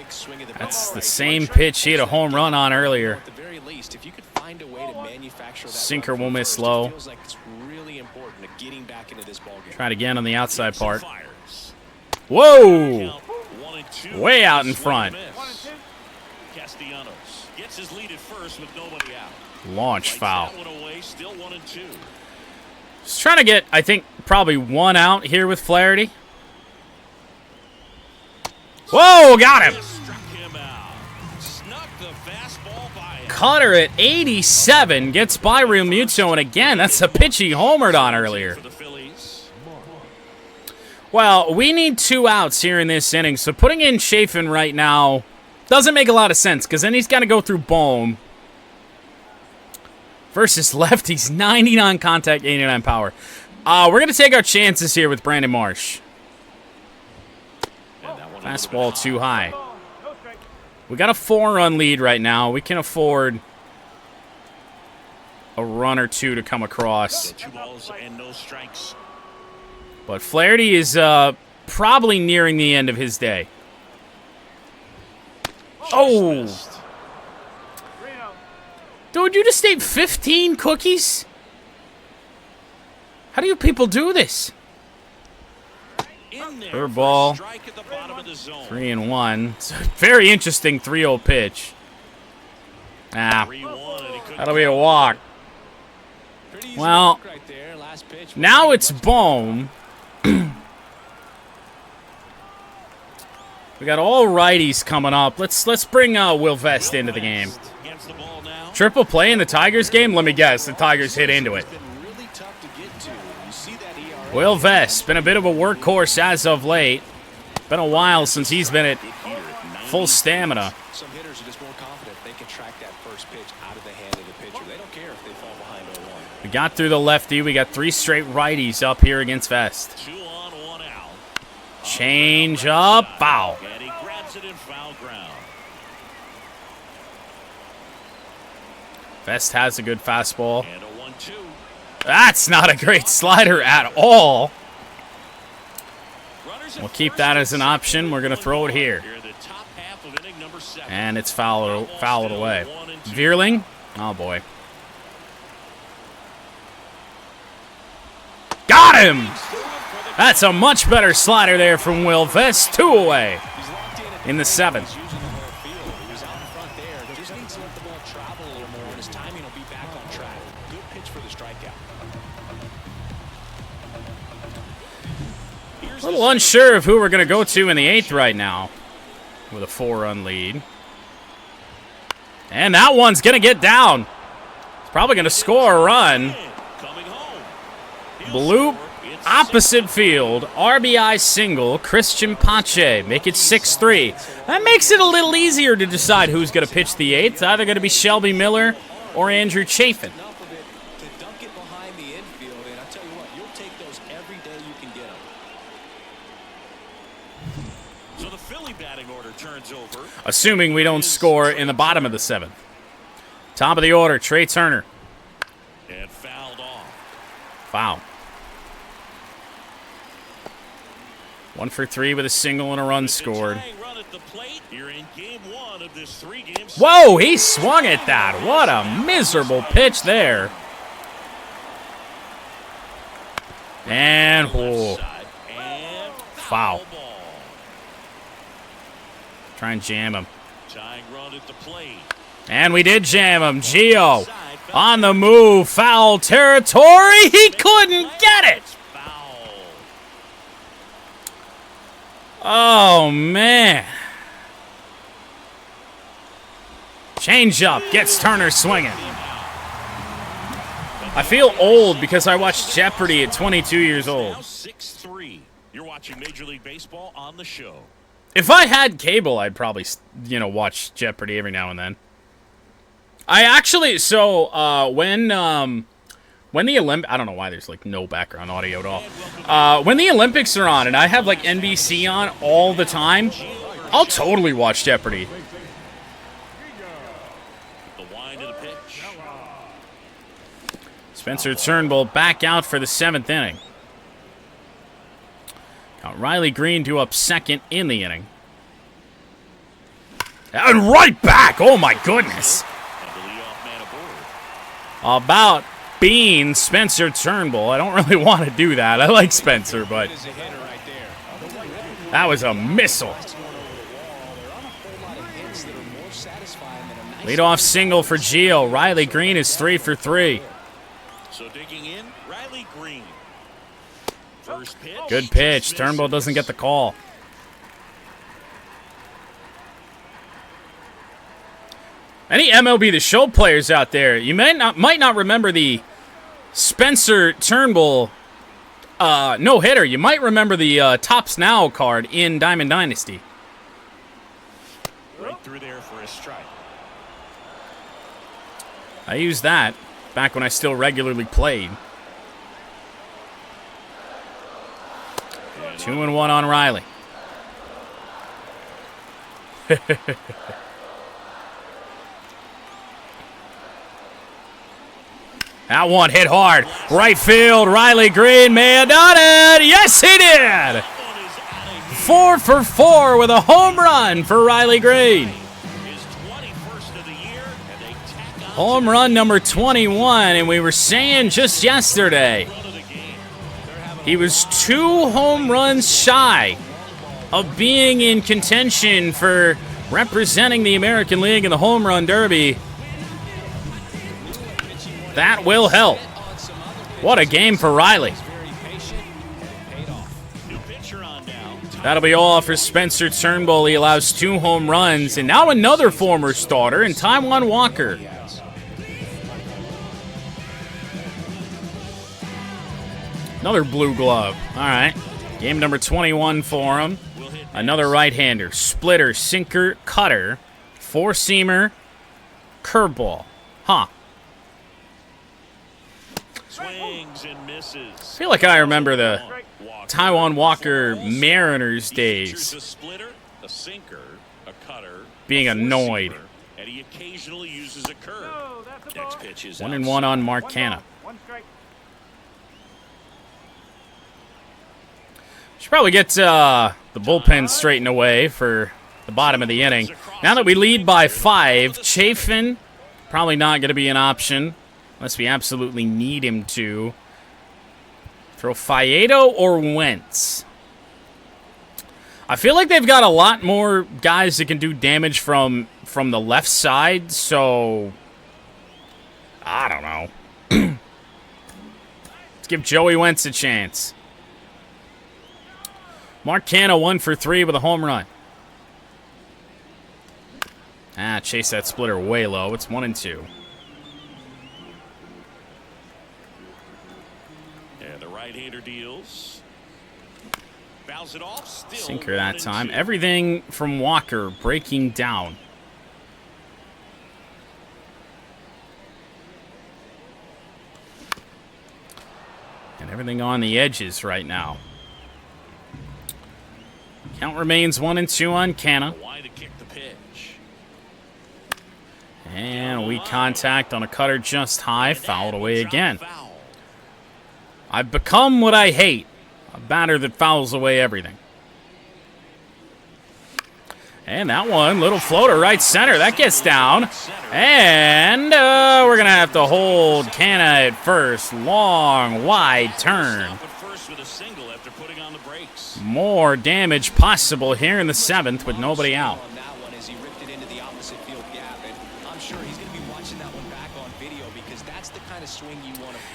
That's the same pitch he had a home run on earlier. Sinker will miss low. Try it again on the outside part. Whoa! Way out in front. Gets his lead at first with nobody out. Launch foul. That one away, still 1-2. Just trying to get, I think, probably one out here with Flaherty. Whoa, got him. Struck him out. Snuck the fastball by him. Cutter at 87 gets by Realmuto, and again, that's a pitch he homered on earlier. For the Phillies. Well, we need 2 outs here in this inning, so putting in Chafin right now doesn't make a lot of sense, because then he's got to go through Bohm. Versus lefties, 99 contact, 89 power. We're going to take our chances here with Brandon Marsh. Fastball too high. We got a 4-run lead right now. We can afford a run or two to come across. So 2 balls and no strikes. But Flaherty is probably nearing the end of his day. Oh! Dude, you just ate 15 cookies? How do you people do this? Third ball. 3-1. It's a very interesting 3-0 pitch. Ah, that'll be a walk. Well, now it's Bohm. We got all righties coming up. Let's bring Will Vest into the game. Triple play in the Tigers game? Let me guess. The Tigers hit into it. Will Vest, been a bit of a workhorse as of late. Been a while since he's been at full stamina. Some hitters are just more confident they can track that first pitch out of the hand of the pitcher. They don't care if they fall behind 0-1. We got through the lefty. We got 3 straight righties up here against Vest. 2 on, 1 out. Change up, foul. And he grabs it in foul ground. Vest has a good fastball. And a 1-2. That's not a great slider at all. We'll keep that as an option. We're going to throw it here. And it's fouled away. Veerling. Oh, boy. Got him! That's a much better slider there from Will Vest. 2 away in the 7th. A little unsure of who we're going to go to in the 8th right now with a 4-run lead. And that one's going to get down. It's probably going to score a run. Bloop, opposite field, RBI single, Christian Pache. Make it 6-3. That makes it a little easier to decide who's going to pitch the 8th. It's either going to be Shelby Miller or Andrew Chafin. Assuming we don't score in the bottom of the 7th. Top of the order, Trey Turner. And fouled off. Foul. 1 for 3 with a single and a run scored. Whoa, he swung at that. What a miserable pitch there. And, whoa. Foul. Try and jam him. And we did jam him. Gio on the move. Foul territory. He couldn't get it. Oh, man. Change up. Gets Turner swinging. I feel old because I watched Jeopardy at 22 years old. 6-3. You're watching Major League Baseball on the show. If I had cable, I'd probably, watch Jeopardy every now and then. I actually, when the I don't know why there's, no background audio at all. When the Olympics are on and I have, NBC on all the time, I'll totally watch Jeopardy. The wind of the pitch. Spencer Turnbull back out for the 7th inning. Got Riley Green due up 2nd in the inning. And right back! Oh my goodness! About being Spencer Turnbull. I don't really want to do that. I like Spencer, but that was a missile. Leadoff single for Gio. Riley Green is 3 for 3. So digging in, Riley Green. First pitch. Good pitch. Turnbull doesn't get the call. Any MLB The Show players out there, you might not remember the Spencer Turnbull no-hitter. You might remember the Tops Now card in Diamond Dynasty. Right through there for a strike. I used that back when I still regularly played. 2-1 on Riley. That one hit hard. Right field, Riley Green may have done it. Yes, he did. 4 for 4 with a home run for Riley Green. Home run number 21, and we were saying just yesterday, he was 2 home runs shy of being in contention for representing the American League in the Home Run Derby. That will help. What a game for Riley. That'll be all for Spencer Turnbull. He allows 2 home runs, and now another former starter in Taijuan Walker. Another blue glove. All right. Game number 21 for him. Another right-hander. Splitter, sinker, cutter, four-seamer, curveball. Huh. Swings and misses. I feel like I remember the Taijuan Walker Mariners days A splitter, a sinker, a cutter, being annoyed. and he occasionally uses a curve. Next pitch is 1-1 on Mark Canha. Should probably get the bullpen straightened away for the bottom of the inning. Now that we lead by 5, Chafin probably not going to be an option unless we absolutely need him to. Throw Faedo or Wentz. I feel like they've got a lot more guys that can do damage from the left side, so I don't know. Let's give Joey Wentz a chance. Mark Canha 1 for 3 with a home run. Chase that splitter way low. It's 1-2. And the right-hander deals. Fouls it off. Still Sinker that time. Everything from Walker breaking down. And everything on the edges right now. Count remains 1-2 on Canha. Why to kick the pitch? And we contact on a cutter just high. Fouled away again. I've become what I hate. A batter that fouls away everything. And that one, little floater right center. That gets down. And we're going to have to hold Canha at first. Long, wide turn. More damage possible here in the 7th with nobody out.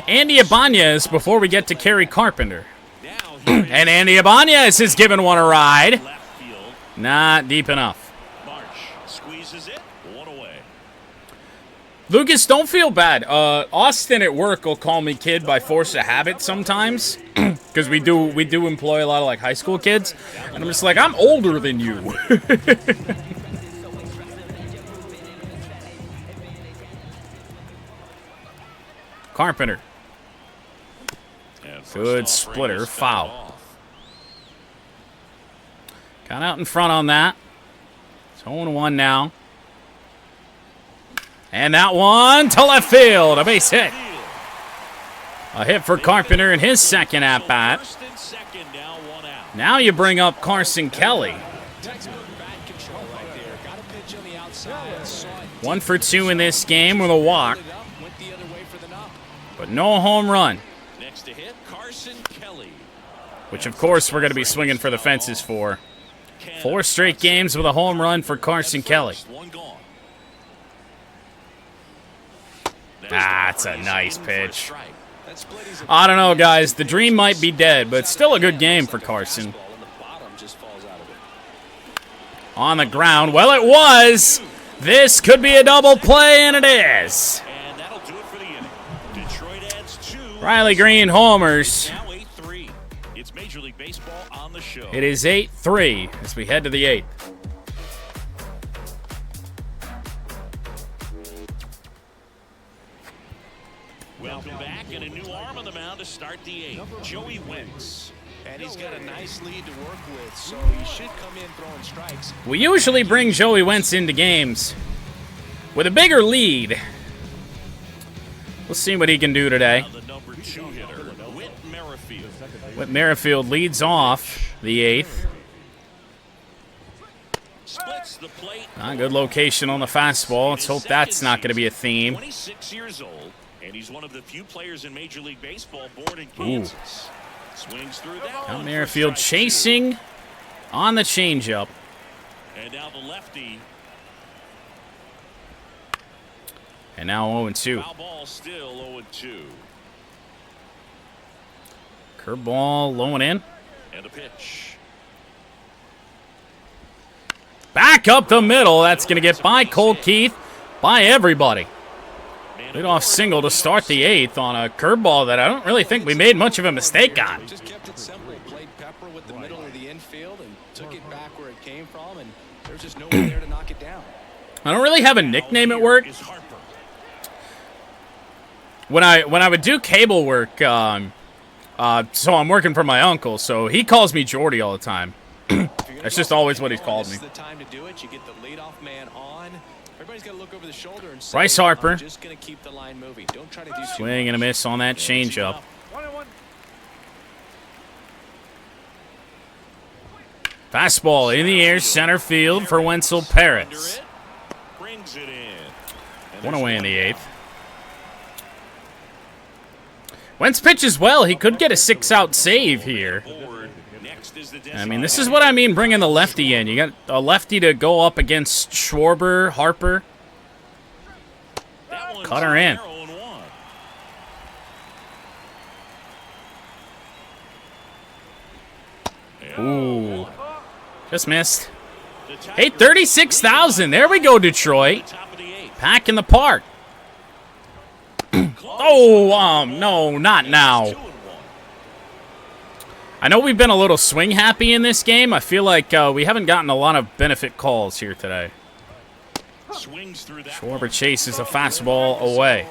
Andy Ibanez before we get to Kerry Carpenter. And Andy Ibanez is giving one a ride. Not deep enough. March squeezes it. One away. Lucas, don't feel bad. Austin at work will call me kid by force of habit sometimes. Because we do employ a lot of like high school kids. And I'm just like, I'm older than you. Carpenter. Good splitter. Foul. Got out in front on that. It's 0-1 now. And that one to left field. A base hit. A hit for Carpenter in his second at-bat. Now you bring up Carson Kelly. 1 for 2 in this game with a walk. But no home run. Next to hit, Carson Kelly. Which, of course, we're going to be swinging for the fences for. 4 straight games with a home run for Carson Kelly. One gone. That's a nice pitch. I don't know, guys. The dream might be dead, but it's still a good game for Carson. On the ground. Well, it was. This could be a double play, and it is. Riley Green homers. It is 8-3 as we head to the 8th. Welcome back, and a new arm on the mound to start the 8th. Joey Wentz. And he's got a nice lead to work with, so he should come in throwing strikes. We usually bring Joey Wentz into games with a bigger lead. We'll see what he can do today. The number 2 hitter, Whit Merrifield. Whit Merrifield leads off the 8th. Splits the plate. Good location on the fastball. Let's hope that's not going to be a theme. 26 years old, and he's one of the few players in Major League Baseball born in Kansas. Swings through that one. Merrifield chasing on the changeup. And now the lefty. And now 0-2. Foul ball still 0-2. Curveball low and in. And a pitch. Back up the middle. That's going to get by Cole Keith, by everybody. Leadoff single to start the 8th on a curveball that I don't really think we made much of a mistake on. Just kept it simple. Played pepper with the middle of the infield and took it back where it came from, and there's just no one there to knock it down. I don't really have a nickname at work. When I would do cable work, so I'm working for my uncle, so he calls me Jordy all the time. That's just always what he's called me. This is the time to do it. You get the leadoff man on. Everybody's got to look over the shoulder and say, Bryce Harper. I'm just going to keep the line moving. Don't try to do Swing and a miss on that changeup. Fastball in the air, center field for Wenzel Paris. Brings it in. One away in the 8th. Wentz pitches well. He could get a 6-out save here. I mean, this is what I mean bringing the lefty in. You got a lefty to go up against Schwarber, Harper. Cut her in. Ooh. Just missed. Hey, 36,000. There we go, Detroit. Pack in the park. Oh, no, not now. I know we've been a little swing happy in this game. I feel like we haven't gotten a lot of benefit calls here today. Schwarber chases a fastball away.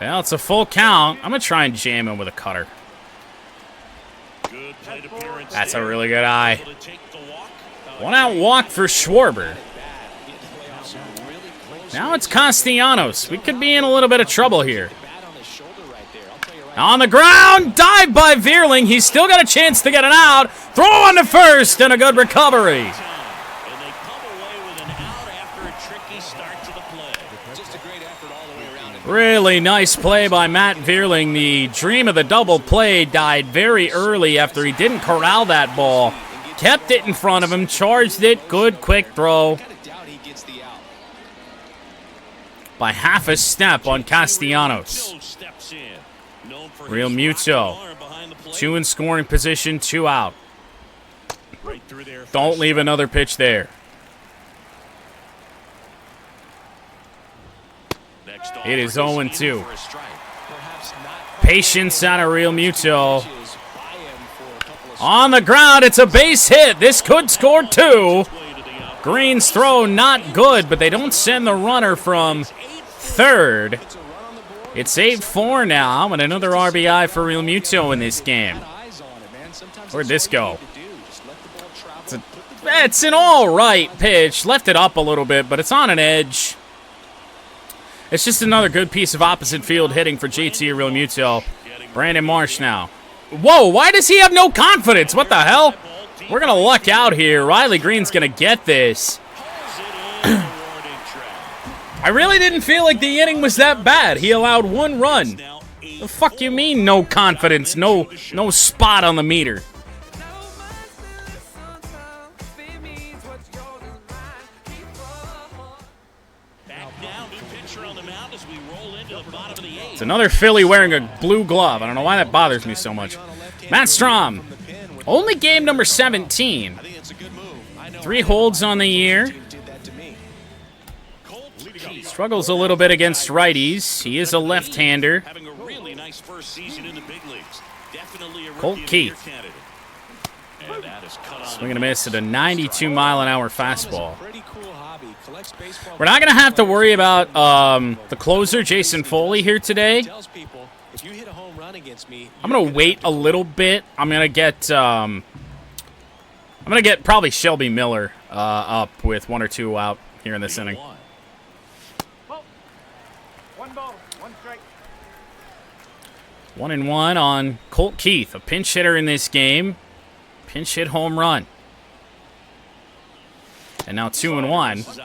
Well, it's a full count. I'm going to try and jam him with a cutter. That's a really good eye. 1-out walk for Schwarber. Now it's Castellanos. We could be in a little bit of trouble here. On the ground, dive by Veerling. He's still got a chance to get an out. Throw on to first, and a good recovery. Really nice play by Matt Veerling. The dream of the double play died very early after he didn't corral that ball. Kept it in front of him, charged it. Good quick throw. By half a step on Castellanos. Real Muto. 2 in scoring position, 2 out. Don't leave another pitch there. It is 0-2. Patience out of Real Muto. On the ground, it's a base hit. This could score 2. Green's throw not good, but they don't send the runner from third. It's 8-4 now, and another RBI for Real Muto in this game. Where'd this go? It's an all-right pitch. Left it up a little bit, but it's on an edge. It's just another good piece of opposite field hitting for JT Real Muto. Brandon Marsh now. Whoa, why does he have no confidence? What the hell? We're going to luck out here. Riley Green's going to get this. I really didn't feel like the inning was that bad. He allowed 1 run. The fuck you mean no confidence, no spot on the meter? It's another Philly wearing a blue glove. I don't know why that bothers me so much. Matt Strom, only game number 17. 3 holds on the year. Struggles a little bit against righties. He is a left-hander. Colt Keith. Swing and a miss at a 92-mile-an-hour fastball. We're not going to have to worry about the closer, Jason Foley, here today. I'm going to wait a little bit. I'm going to get probably Shelby Miller up with 1 or 2 out here in this inning. 1-1 on Colt Keith, a pinch hitter in this game. Pinch hit home run. And now 2-1.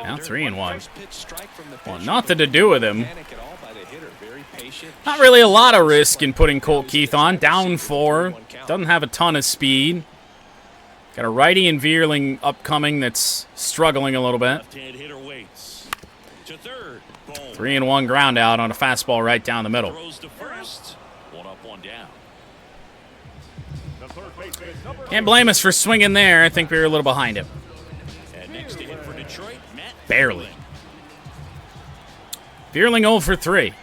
Now 3-1. Well, nothing to do with him. Not really a lot of risk in putting Colt Keith on. Down 4. Doesn't have a ton of speed. Got a righty and Veerling upcoming that's struggling a little bit. 3-1 ground out on a fastball right down the middle. Can't blame us for swinging there. I think we were a little behind him. Barely. Veerling 0 for 3.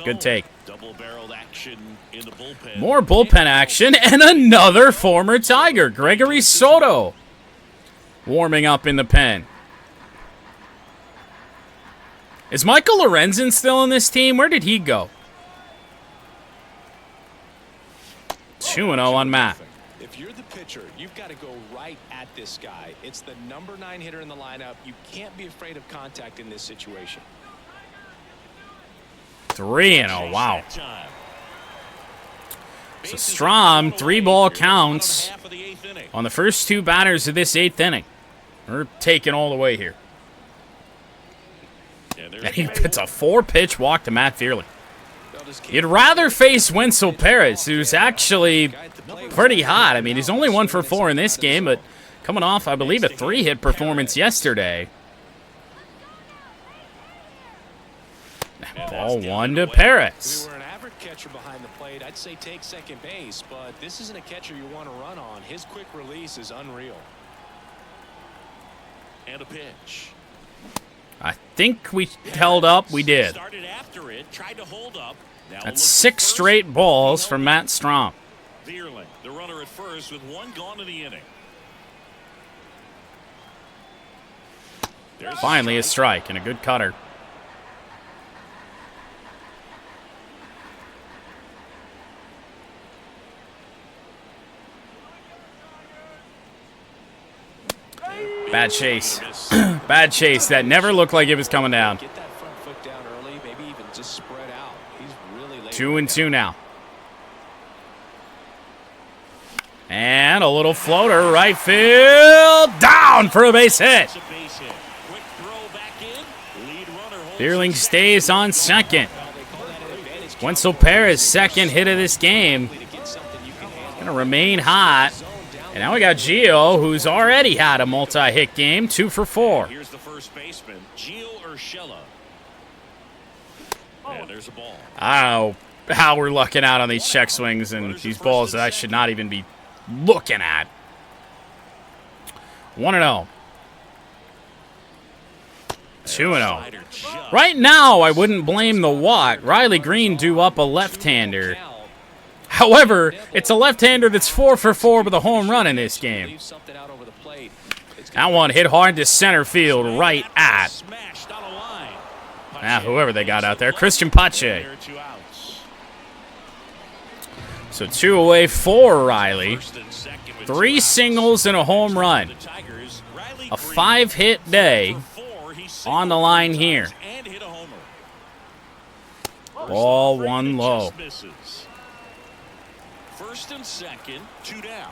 Good take. More bullpen action, and another former Tiger, Gregory Soto, warming up in the pen. Is Michael Lorenzen still on this team? Where did he go? 2-0 on Matt. If you're the pitcher, you've got to go right at this guy. It's the number 9 hitter in the lineup. You can't be afraid of contact in this situation. 3-0, wow. So Strom, 3-ball counts on the first 2 batters of this 8th inning. We're taking all the way here. And he puts a 4-pitch walk to Matt Veerling. You'd rather face Wenzel Perez, who's actually pretty hot. I mean, he's only 1 for 4 in this game, but coming off, I believe, a 3-hit performance yesterday. Ball 1 to Perez. We were an average catcher behind the plate. I'd say take second base, but this isn't a catcher you want to run on. His quick release is unreal. And a pitch. I think we held up. We did. That's 6 straight balls from Matt Strom. Veerling, the runner at first with 1 gone in the inning. Finally a strike and a good cutter. Bad chase. Bad chase. That never looked like it was coming down. Get that front foot down early, maybe even just spread out. He's really late. 2-2 now. And a little floater, right field, down for a base hit. Veerling stays on second. Wenzel Perez, second hit of this game. Gonna remain hot. And now we got Gio, who's already had a multi-hit game, 2 for 4. Here's the first baseman, Gio Urshela. And there's a ball. I don't know how we're lucking out on these check swings and these balls that I should not even be looking at. 1-0. 2-0. Right now, I wouldn't blame the walk. Riley Green due up a left-hander. However, it's a left-hander that's 4 for 4 with a home run in this game. That one hit hard to center field, right at whoever they got out there, Christian Pache. So 2 away for Riley. 3 singles and a home run. A 5-hit day on the line here. Ball 1 low. First and second, 2 down.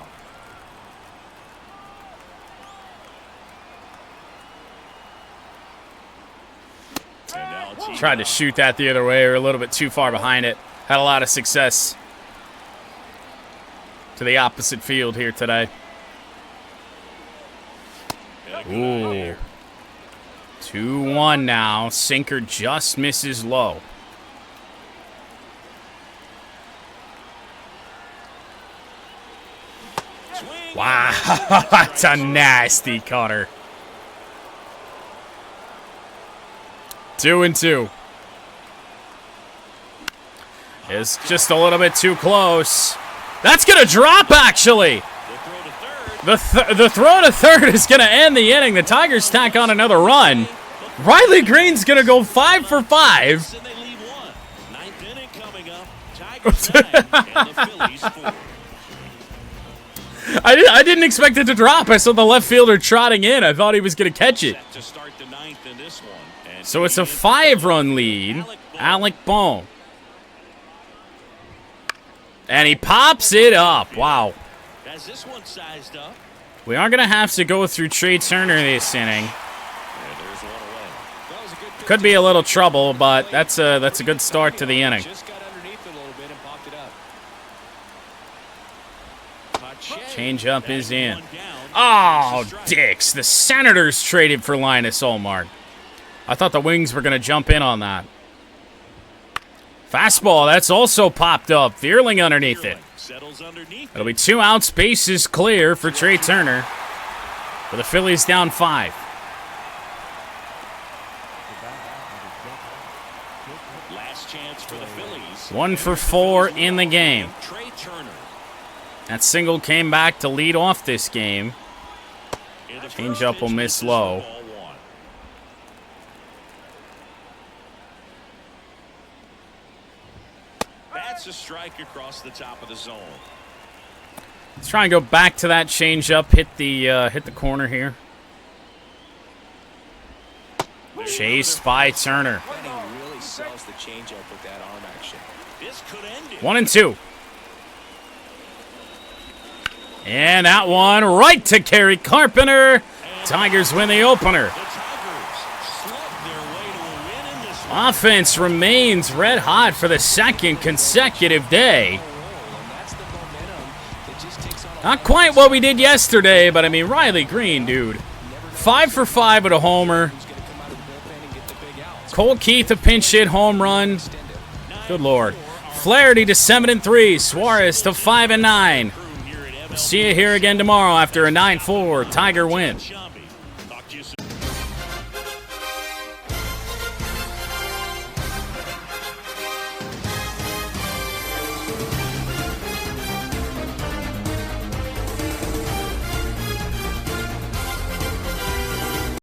Tried to shoot that the other way, or a little bit too far behind it. Had a lot of success to the opposite field here today. Ooh. 2-1 now. Sinker just misses low. Wow, that's a nasty cutter. 2-2. It's just a little bit too close. That's going to drop, actually. The throw to third is going to end the inning. The Tigers tack on another run. Riley Green's going to go 5 for 5. I didn't expect it to drop. I saw the left fielder trotting in. I thought he was going to catch it. So it's a 5-run lead. Alec Bohm. And he pops it up. Wow. We are going to have to go through Trey Turner this inning. Could be a little trouble, but that's a good start to the inning. Changeup is in. Oh, dicks. The Senators traded for Linus Olmark. I thought the Wings were going to jump in on that. Fastball, that's also popped up. Vierling underneath it. It'll be 2 outs, bases clear for Trey Turner. For the Phillies down 5. Last chance for the Phillies. 1 for 4 in the game. That single came back to lead off this game. Changeup will miss low. That's a strike across the top of the zone. Let's try and go back to that changeup. Hit the corner here. Chased by Turner. Really sells the changeup with that arm action. 1-2. And that one right to Kerry Carpenter. Tigers win the opener. Offense remains red hot for the second consecutive day. Not quite what we did yesterday, but I mean, Riley Green, dude. 5 for 5 with a homer. Cole Keith a pinch hit home run. Good Lord. Flaherty to 7-3. Suarez to 5-9. We'll see you here again tomorrow after a 9-4 Tiger win.